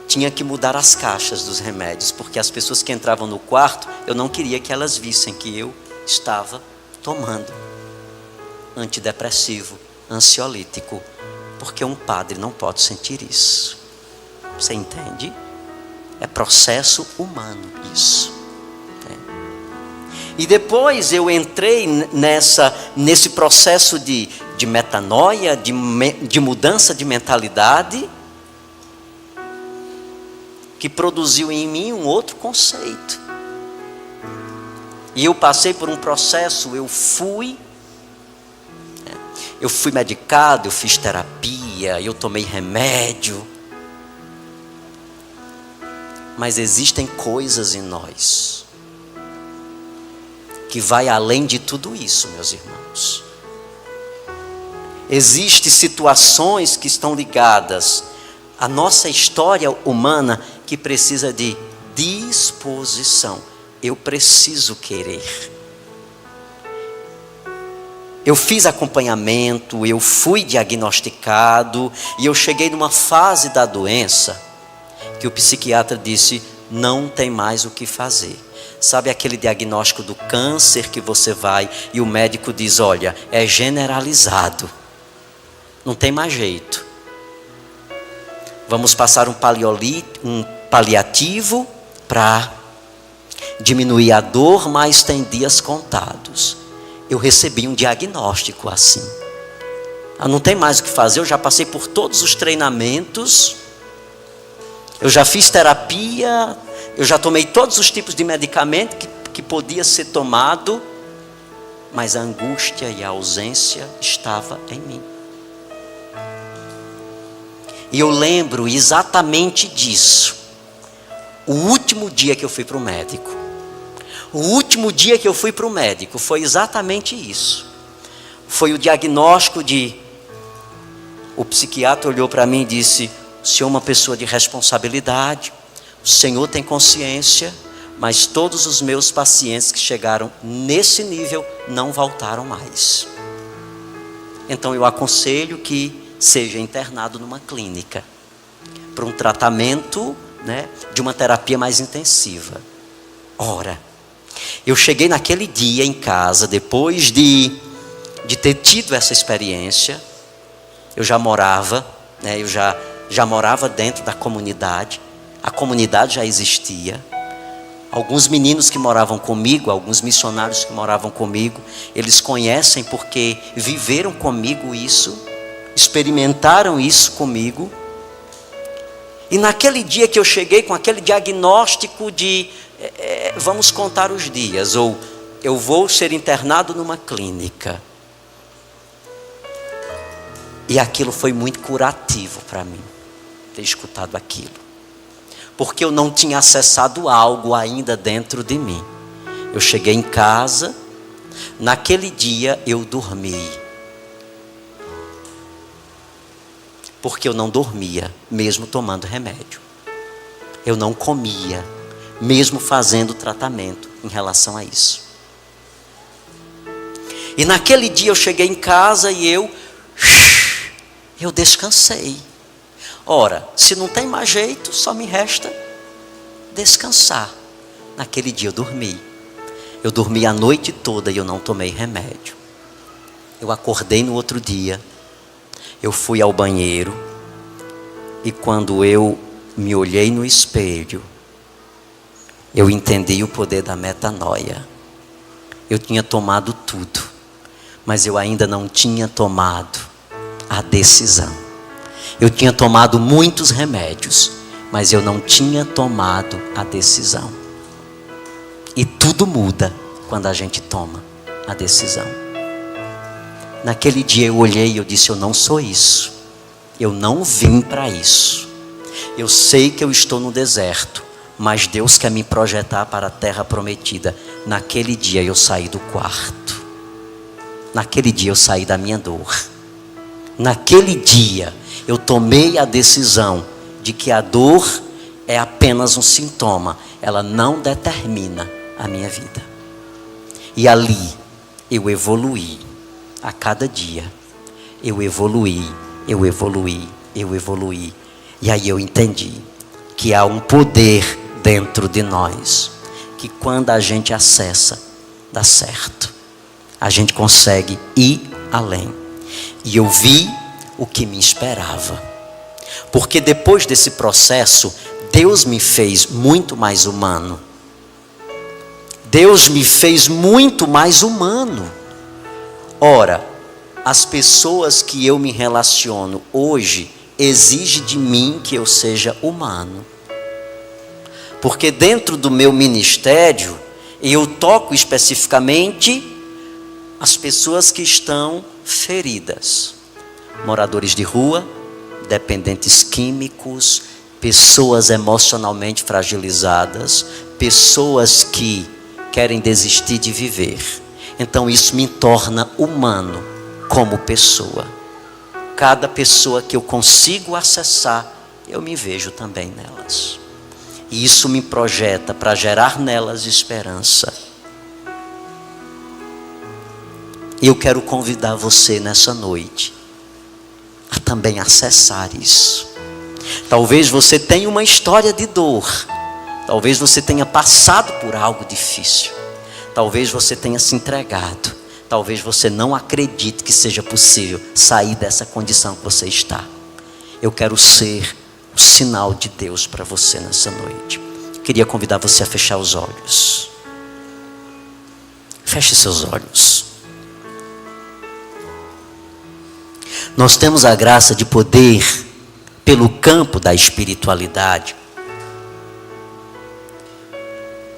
tinha que mudar as caixas dos remédios, porque as pessoas que entravam no quarto, eu não queria que elas vissem que eu estava tomando antidepressivo, ansiolítico, porque um padre não pode sentir isso. Você entende? É processo humano isso. E depois eu entrei nesse processo de metanoia, de mudança de mentalidade, que produziu em mim um outro conceito. E eu passei por um processo, eu fui medicado, eu fiz terapia, eu tomei remédio. Mas existem coisas em nós que vai além de tudo isso, meus irmãos. Existem situações que estão ligadas à nossa história humana que precisa de disposição. Eu preciso querer. Eu fiz acompanhamento, eu fui diagnosticado e eu cheguei numa fase da doença que o psiquiatra disse, não tem mais o que fazer. Sabe aquele diagnóstico do câncer que você vai e o médico diz, olha, é generalizado. Não tem mais jeito. Vamos passar um paliativo para diminuir a dor, mas tem dias contados. Eu recebi um diagnóstico assim. Não tem mais o que fazer, eu já passei por todos os treinamentos. Eu já fiz terapia, eu já tomei todos os tipos de medicamento que podia ser tomado, mas a angústia e a ausência estava em mim. E eu lembro exatamente disso. O último dia que eu fui para o médico. O último dia que eu fui para o médico foi exatamente isso. Foi o diagnóstico de... O psiquiatra olhou para mim e disse, o senhor é uma pessoa de responsabilidade, o senhor tem consciência, mas todos os meus pacientes que chegaram nesse nível não voltaram mais. Então eu aconselho que seja internado numa clínica, para um tratamento, de uma terapia mais intensiva. Ora, eu cheguei naquele dia em casa, depois de ter tido essa experiência, eu já morava, eu já morava dentro da comunidade, a comunidade já existia. Alguns meninos que moravam comigo, alguns missionários que moravam comigo, eles conhecem porque viveram comigo isso, experimentaram isso comigo. E naquele dia que eu cheguei com aquele diagnóstico de vamos contar os dias, ou eu vou ser internado numa clínica. E aquilo foi muito curativo para mim, ter escutado aquilo. Porque eu não tinha acessado algo ainda dentro de mim. Eu cheguei em casa, naquele dia eu dormi. Porque eu não dormia, mesmo tomando remédio. Eu não comia, mesmo fazendo tratamento em relação a isso. E naquele dia eu cheguei em casa e eu descansei. Ora, se não tem mais jeito, só me resta descansar. Naquele dia eu dormi. Eu dormi a noite toda e eu não tomei remédio. Eu acordei no outro dia. Eu fui ao banheiro. E quando eu me olhei no espelho, eu entendi o poder da metanoia. Eu tinha tomado tudo, mas eu ainda não tinha tomado a decisão. Eu tinha tomado muitos remédios, mas eu não tinha tomado a decisão. E tudo muda quando a gente toma a decisão. Naquele dia eu olhei e eu disse: eu não sou isso. Eu não vim para isso. Eu sei que eu estou no deserto, mas Deus quer me projetar para a terra prometida. Naquele dia eu saí do quarto. Naquele dia eu saí da minha dor. Naquele dia eu tomei a decisão de que a dor é apenas um sintoma. Ela não determina a minha vida. E ali eu evoluí. A cada dia eu evoluí. E aí eu entendi que há um poder dentro de nós, que quando a gente acessa, dá certo. A gente consegue ir além. E eu vi o que me esperava. Porque depois desse processo, Deus me fez muito mais humano. Deus me fez muito mais humano. Ora, as pessoas que eu me relaciono hoje exigem de mim que eu seja humano. Porque dentro do meu ministério, eu toco especificamente as pessoas que estão feridas. Moradores de rua, dependentes químicos, pessoas emocionalmente fragilizadas, pessoas que querem desistir de viver. Então isso me torna humano como pessoa. Cada pessoa que eu consigo acessar, eu me vejo também nelas. E isso me projeta para gerar nelas esperança. E eu quero convidar você nessa noite a também acessar isso. Talvez você tenha uma história de dor. Talvez você tenha passado por algo difícil. Talvez você tenha se entregado. Talvez você não acredite que seja possível sair dessa condição que você está. Eu quero ser o sinal de Deus para você nessa noite. Queria convidar você a fechar os olhos. Feche seus olhos. Nós temos a graça de poder, pelo campo da espiritualidade,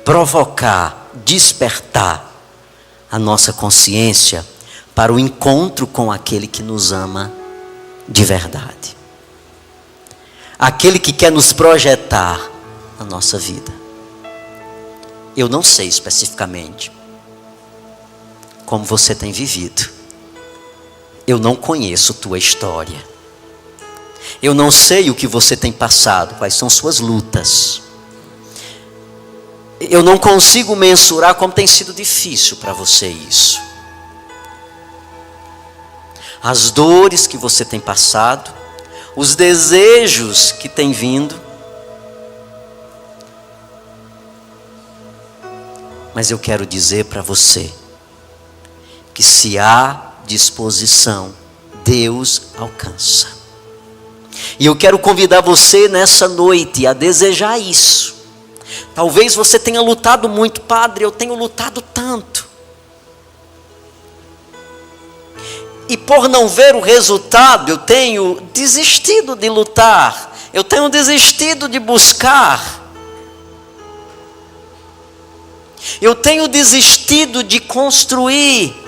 provocar, despertar a nossa consciência para o encontro com aquele que nos ama de verdade. Aquele que quer nos projetar na nossa vida. Eu não sei especificamente como você tem vivido. Eu não conheço tua história. Eu não sei o que você tem passado, quais são suas lutas. Eu não consigo mensurar como tem sido difícil para você isso. As dores que você tem passado, os desejos que tem vindo. Mas eu quero dizer para você que se há disposição, Deus alcança. E eu quero convidar você nessa noite a desejar isso. Talvez você tenha lutado muito, padre, eu tenho lutado tanto. E por não ver o resultado, eu tenho desistido de lutar. Eu tenho desistido de buscar. Eu tenho desistido de construir.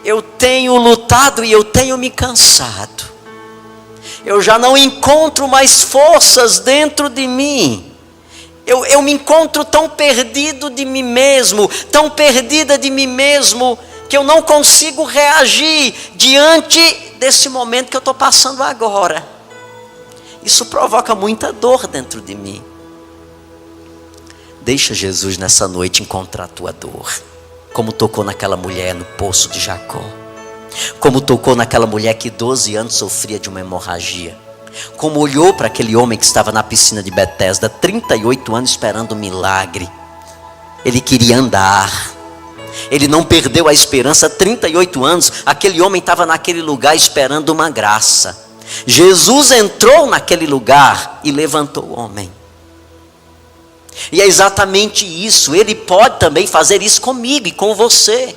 Eu tenho lutado e eu tenho me cansado. Eu já não encontro mais forças dentro de mim. Eu me encontro tão perdido de mim mesmo, tão perdida de mim mesmo, que eu não consigo reagir diante desse momento que eu estou passando agora. Isso provoca muita dor dentro de mim. Deixa Jesus nessa noite encontrar a tua dor, como tocou naquela mulher no poço de Jacó, como tocou naquela mulher que 12 anos sofria de uma hemorragia, como olhou para aquele homem que estava na piscina de Betesda, 38 anos esperando um milagre. Ele queria andar, ele não perdeu a esperança. 38 anos, aquele homem estava naquele lugar esperando uma graça. Jesus entrou naquele lugar e levantou o homem. E é exatamente isso. Ele pode também fazer isso comigo e com você.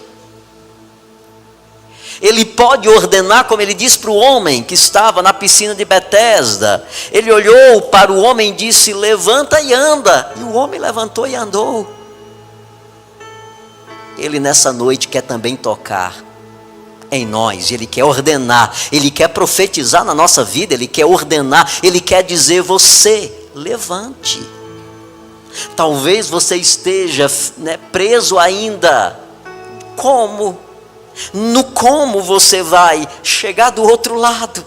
Ele pode ordenar, como ele disse para o homem que estava na piscina de Betesda. Ele olhou para o homem e disse: levanta e anda. E o homem levantou e andou. Ele nessa noite quer também tocar em nós. Ele quer ordenar, ele quer profetizar na nossa vida, ele quer ordenar, ele quer dizer: você levante. Talvez você esteja preso ainda. Como? No como você vai chegar do outro lado.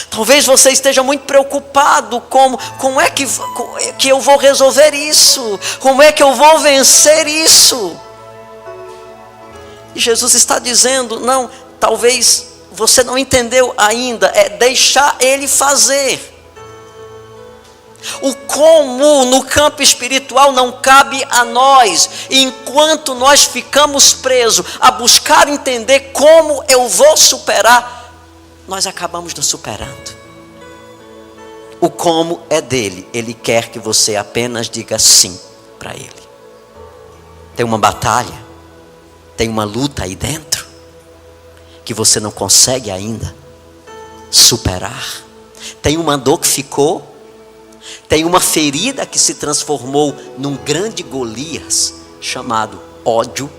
Talvez você esteja muito preocupado como é que eu vou resolver isso? Como é que eu vou vencer isso? E Jesus está dizendo: não, talvez você não entendeu ainda, é deixar Ele fazer. O como no campo espiritual não cabe a nós. Enquanto nós ficamos presos a buscar entender como eu vou superar, nós acabamos não superando. O como é dele. Ele quer que você apenas diga sim para Ele. Tem uma batalha, tem uma luta aí dentro que você não consegue ainda superar. Tem uma dor que ficou. Tem uma ferida que se transformou num grande Golias, chamado ódio,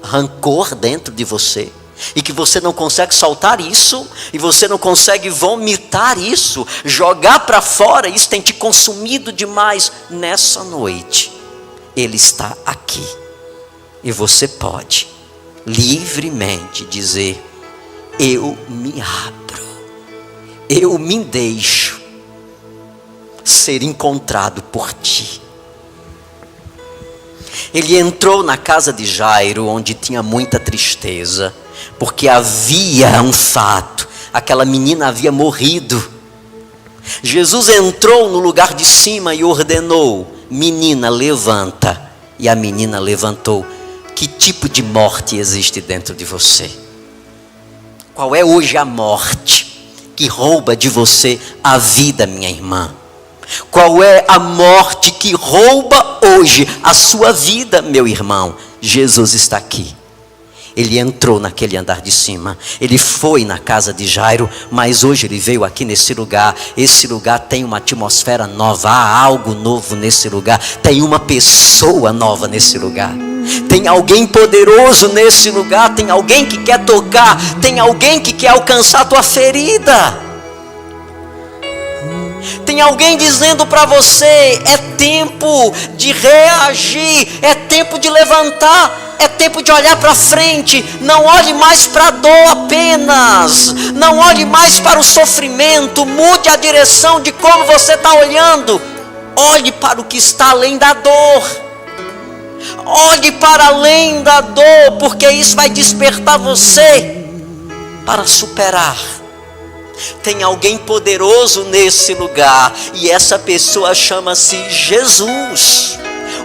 rancor dentro de você, e que você não consegue soltar isso, e você não consegue vomitar isso, jogar para fora. Isso tem te consumido demais. Nessa noite, Ele está aqui, e você pode livremente dizer: eu me abro, eu me deixo ser encontrado por Ti. Ele entrou na casa de Jairo, onde tinha muita tristeza, porque havia um fato: aquela menina havia morrido. Jesus entrou no lugar de cima e ordenou: menina, levanta. E a menina levantou. Que tipo de morte existe dentro de você? Qual é hoje a morte que rouba de você a vida, minha irmã? Qual é a morte que rouba hoje a sua vida, meu irmão? Jesus está aqui. Ele entrou naquele andar de cima. Ele foi na casa de Jairo, mas hoje ele veio aqui nesse lugar. Esse lugar tem uma atmosfera nova. Há algo novo nesse lugar. Tem uma pessoa nova nesse lugar. Tem alguém poderoso nesse lugar. Tem alguém que quer tocar. Tem alguém que quer alcançar a tua ferida. Tem alguém dizendo para você: é tempo de reagir, é tempo de levantar, é tempo de olhar para frente. Não olhe mais para a dor apenas, não olhe mais para o sofrimento. Mude a direção de como você está olhando. Olhe para o que está além da dor. Olhe para além da dor, porque isso vai despertar você para superar. Tem alguém poderoso nesse lugar, e essa pessoa chama-se Jesus,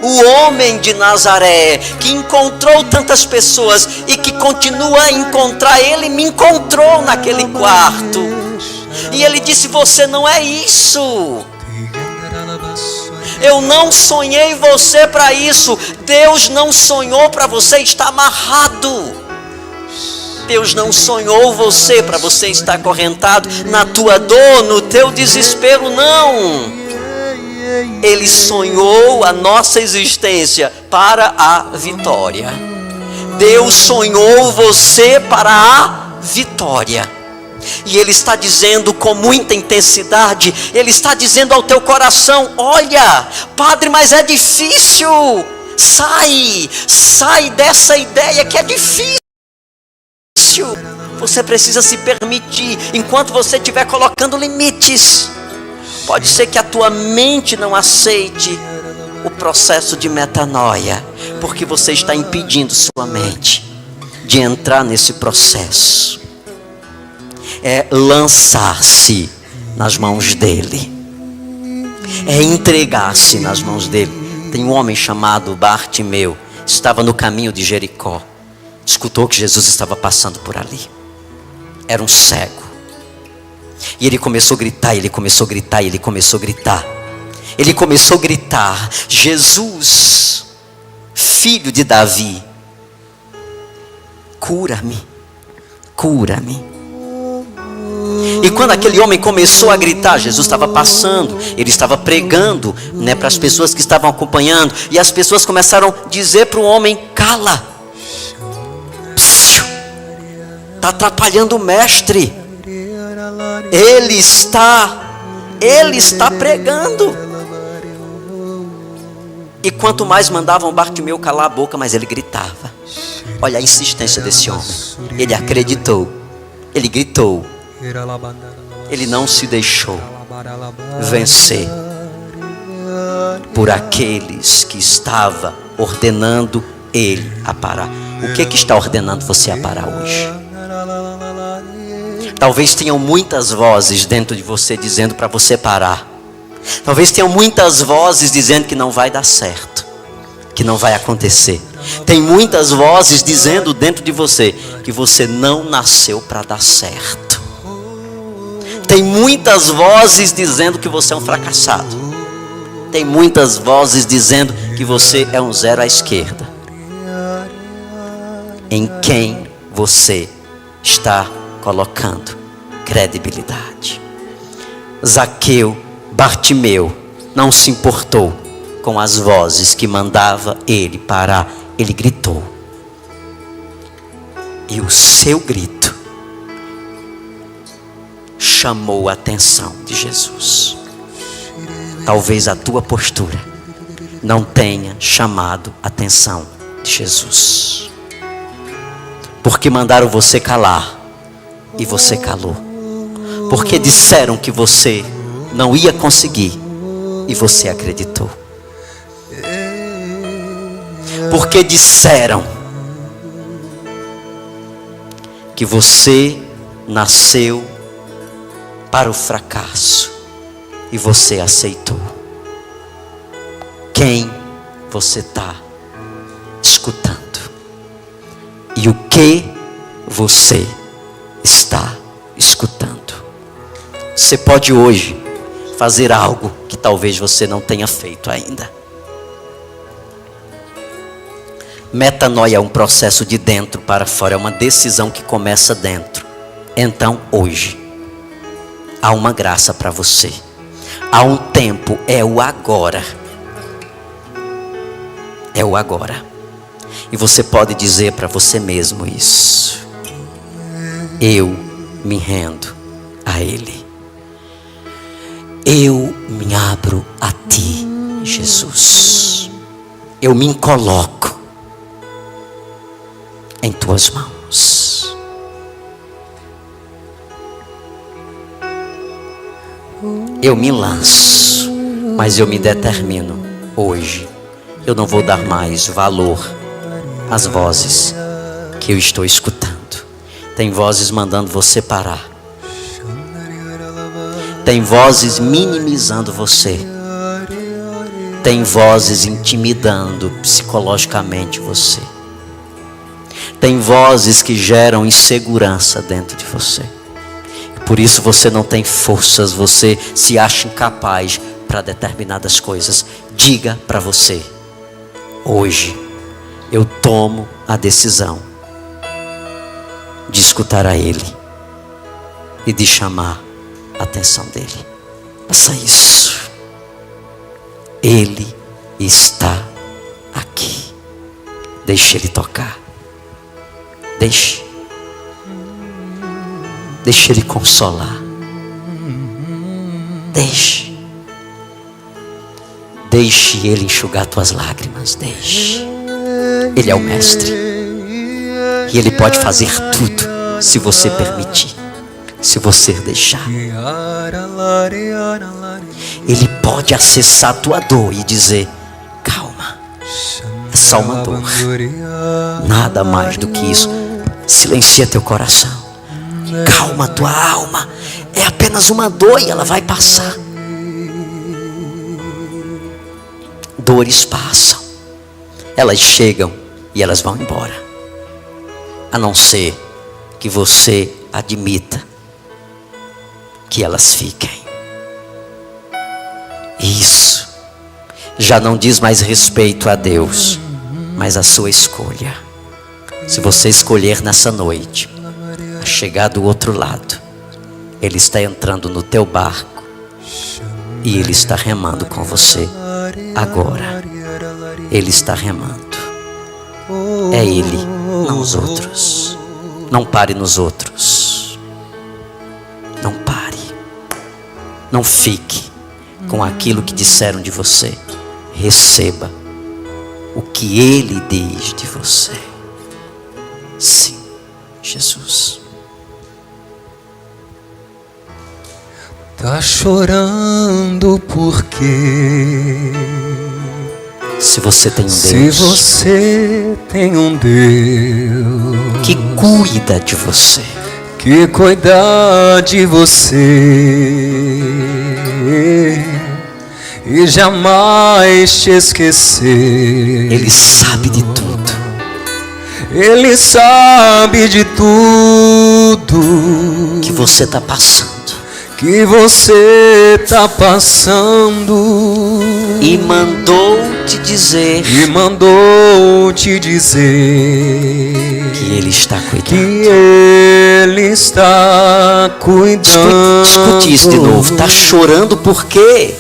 o homem de Nazaré, que encontrou tantas pessoas e que continua a encontrar. Ele me encontrou naquele quarto, e ele disse: você não é isso. Eu não sonhei você para isso. Deus não sonhou para você estar amarrado. Deus não sonhou você para você estar acorrentado na tua dor, no teu desespero, não. Ele sonhou a nossa existência para a vitória. Deus sonhou você para a vitória. E Ele está dizendo com muita intensidade, Ele está dizendo ao teu coração: olha, Padre, mas é difícil. Sai dessa ideia que é difícil. Você precisa se permitir. Enquanto você estiver colocando limites, pode ser que a tua mente não aceite o processo de metanoia, porque você está impedindo sua mente de entrar nesse processo. É lançar-se nas mãos dele, é entregar-se nas mãos dele. Tem um homem chamado Bartimeu, estava no caminho de Jericó, escutou que Jesus estava passando por ali. Era um cego, e ele começou a gritar, ele começou a gritar, ele começou a gritar. Ele começou a gritar: Jesus, filho de Davi, cura-me, cura-me. E quando aquele homem começou a gritar, Jesus estava passando, ele estava pregando, para as pessoas que estavam acompanhando, e as pessoas começaram a dizer para o homem: cala, está atrapalhando o mestre, ele está pregando. E quanto mais mandavam Bartimeu calar a boca, mais ele gritava. Olha a insistência desse homem. Ele acreditou, ele gritou, ele não se deixou vencer por aqueles que estavam ordenando ele a parar. O que está ordenando você a parar hoje? Talvez tenham muitas vozes dentro de você dizendo para você parar. Talvez tenham muitas vozes dizendo que não vai dar certo, que não vai acontecer. Tem muitas vozes dizendo dentro de você que você não nasceu para dar certo. Tem muitas vozes dizendo que você é um fracassado. Tem muitas vozes dizendo que você é um zero à esquerda. Em quem você está colocando credibilidade? Bartimeu não se importou com as vozes que mandava ele parar. Ele gritou, e o seu grito chamou a atenção de Jesus. Talvez a tua postura não tenha chamado a atenção de Jesus, porque mandaram você calar e você calou, porque disseram que você não ia conseguir e você acreditou, porque disseram que você nasceu para o fracasso e você aceitou. Quem você está escutando? E o que você está escutando? Você pode hoje fazer algo que talvez você não tenha feito ainda. Metanoia é um processo de dentro para fora, é uma decisão que começa dentro. Então hoje há uma graça para você. Há um tempo, é o agora. É o agora. E você pode dizer para você mesmo isso: eu me rendo a Ele. Eu me abro a Ti, Jesus. Eu me coloco em Tuas mãos. Eu me lanço, mas eu me determino hoje. Eu não vou dar mais valor às vozes que eu estou escutando. Tem vozes mandando você parar. Tem vozes minimizando você. Tem vozes intimidando psicologicamente você. Tem vozes que geram insegurança dentro de você. Por isso você não tem forças, você se acha incapaz para determinadas coisas. Diga para você: hoje eu tomo a decisão de escutar a Ele e de chamar a atenção dEle. Faça isso. Ele está aqui. Deixe Ele tocar. Deixe Deixe Ele consolar. Deixe Ele enxugar tuas lágrimas. Deixe. Ele é o mestre. E Ele pode fazer tudo, se você permitir, se você deixar. Ele pode acessar a tua dor e dizer: calma, é só uma dor, nada mais do que isso. Silencia teu coração. Calma tua alma. É apenas uma dor e ela vai passar. Dores passam, elas chegam e elas vão embora, a não ser que você admita que elas fiquem. Isso já não diz mais respeito a Deus, mas a sua escolha. Se você escolher nessa noite a chegar do outro lado, Ele está entrando no teu barco e Ele está remando com você. Agora Ele está remando. É Ele, não os outros. Não pare nos outros. Não pare. Não fique com aquilo que disseram de você. Receba o que Ele diz de você. Sim, Jesus. Tá chorando porque se você tem um Deus, se você tem um Deus que cuida de você, que cuida de você e jamais te esquecer. Ele sabe de tudo. Ele sabe de tudo que você está passando. Que você tá passando e mandou te dizer que Ele está cuidando. Que Ele está cuidando. Escute isso de novo. Tá chorando por quê?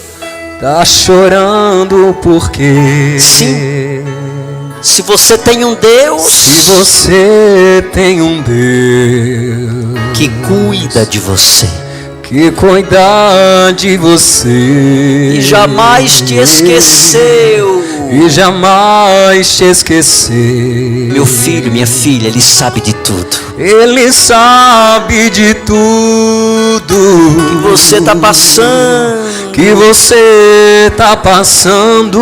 Tá chorando porque sim. Se você tem um Deus, se você tem um Deus que cuida de você, que cuida de você e jamais te esqueceu, meu filho, minha filha, Ele sabe de tudo. Ele sabe de tudo que você está passando, que você tá passando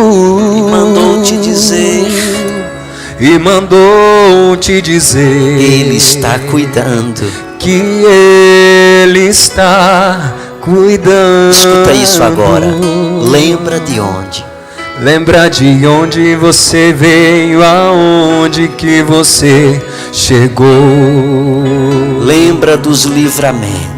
e mandou te dizer, Ele está cuidando. Que Ele está cuidando. Escuta isso agora. Lembra de onde? Lembra de onde você veio, aonde que você chegou. Lembra dos livramentos.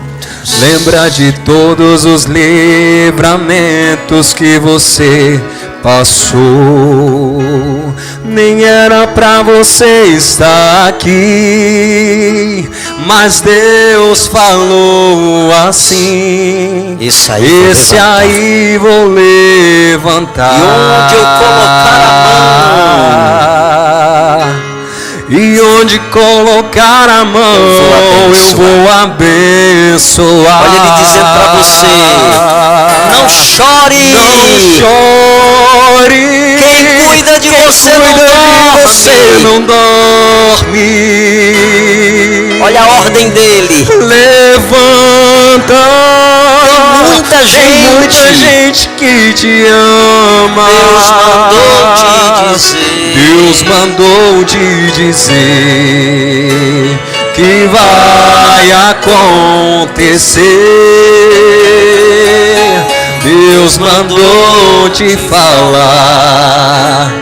Lembra de todos os livramentos que você passou. Nem era pra você estar aqui, mas Deus falou assim: esse aí vou levantar. E onde colocar a mão, eu vou abençoar. Olha Ele dizendo pra você: não chore, quem cuida de você não dorme. Olha a ordem dele. Levanta. Tem muita gente que te ama. Deus mandou te dizer que vai acontecer. Deus mandou te falar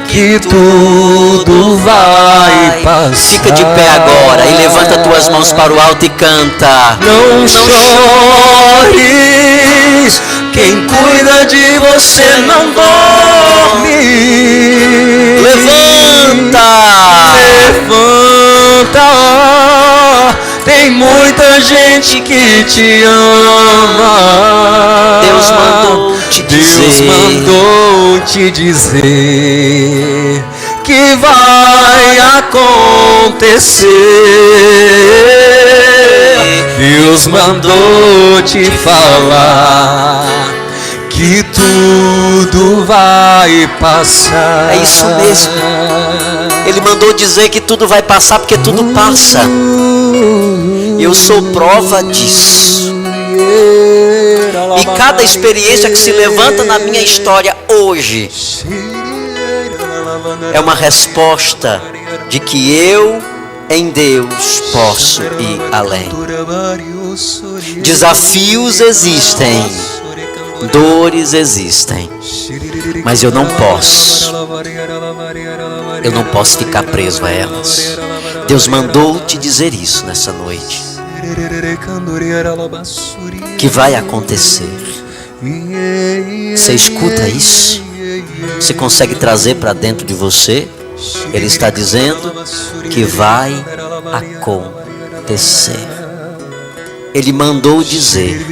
que tudo vai passar. Fica de pé agora e levanta tuas mãos para o alto e canta. Não chores, quem cuida de você não dorme. Levanta, tem muita gente que te ama. Deus mandou te dizer que vai acontecer. Deus mandou te falar que tudo vai passar. É isso mesmo. Ele mandou dizer que tudo vai passar, porque tudo passa. Eu sou prova disso. E cada experiência que se levanta na minha história hoje é uma resposta de que eu, em Deus, posso ir além. Desafios existem, dores existem, mas eu não posso ficar preso a elas. Deus mandou te dizer isso nessa noite, que vai acontecer. Você escuta isso? Você consegue trazer para dentro de você? Ele está dizendo que vai acontecer. Ele mandou dizer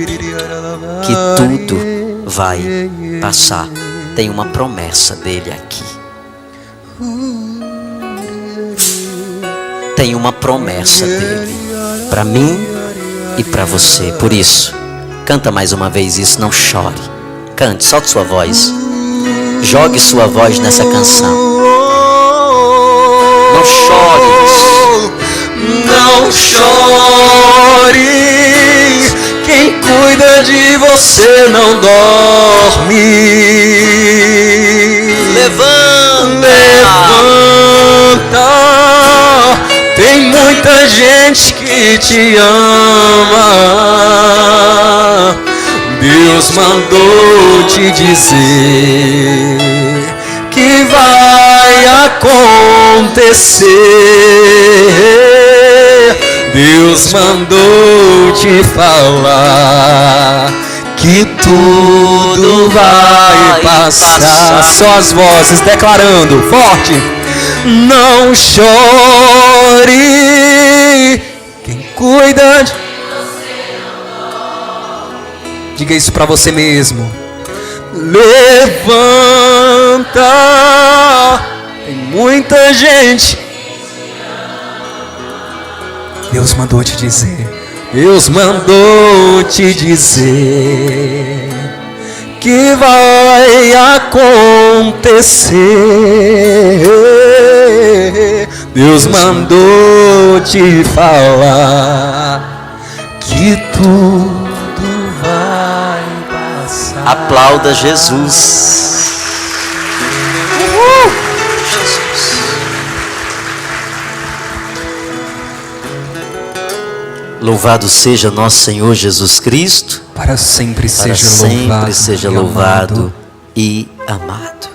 que tudo vai passar. Tem uma promessa dele aqui. Tem uma promessa dele para mim e para você. Por isso, canta mais uma vez isso, não chore. Cante, solte sua voz. Jogue sua voz nessa canção. Não chore. Não chore. Quem cuida de você não dorme. Levanta. Tem muita gente que te ama. Deus mandou te dizer que vai acontecer. Deus mandou te falar que tudo vai passar. Só as vozes declarando forte. Não chore. Quem cuida de... Diga isso para você mesmo. Levanta. Tem muita gente. Deus mandou te dizer. Deus mandou te dizer que vai acontecer. Deus mandou te falar que tudo vai passar. Aplauda Jesus. Jesus. Louvado seja nosso Senhor Jesus Cristo. Para sempre Para seja sempre louvado, seja louvado e amado.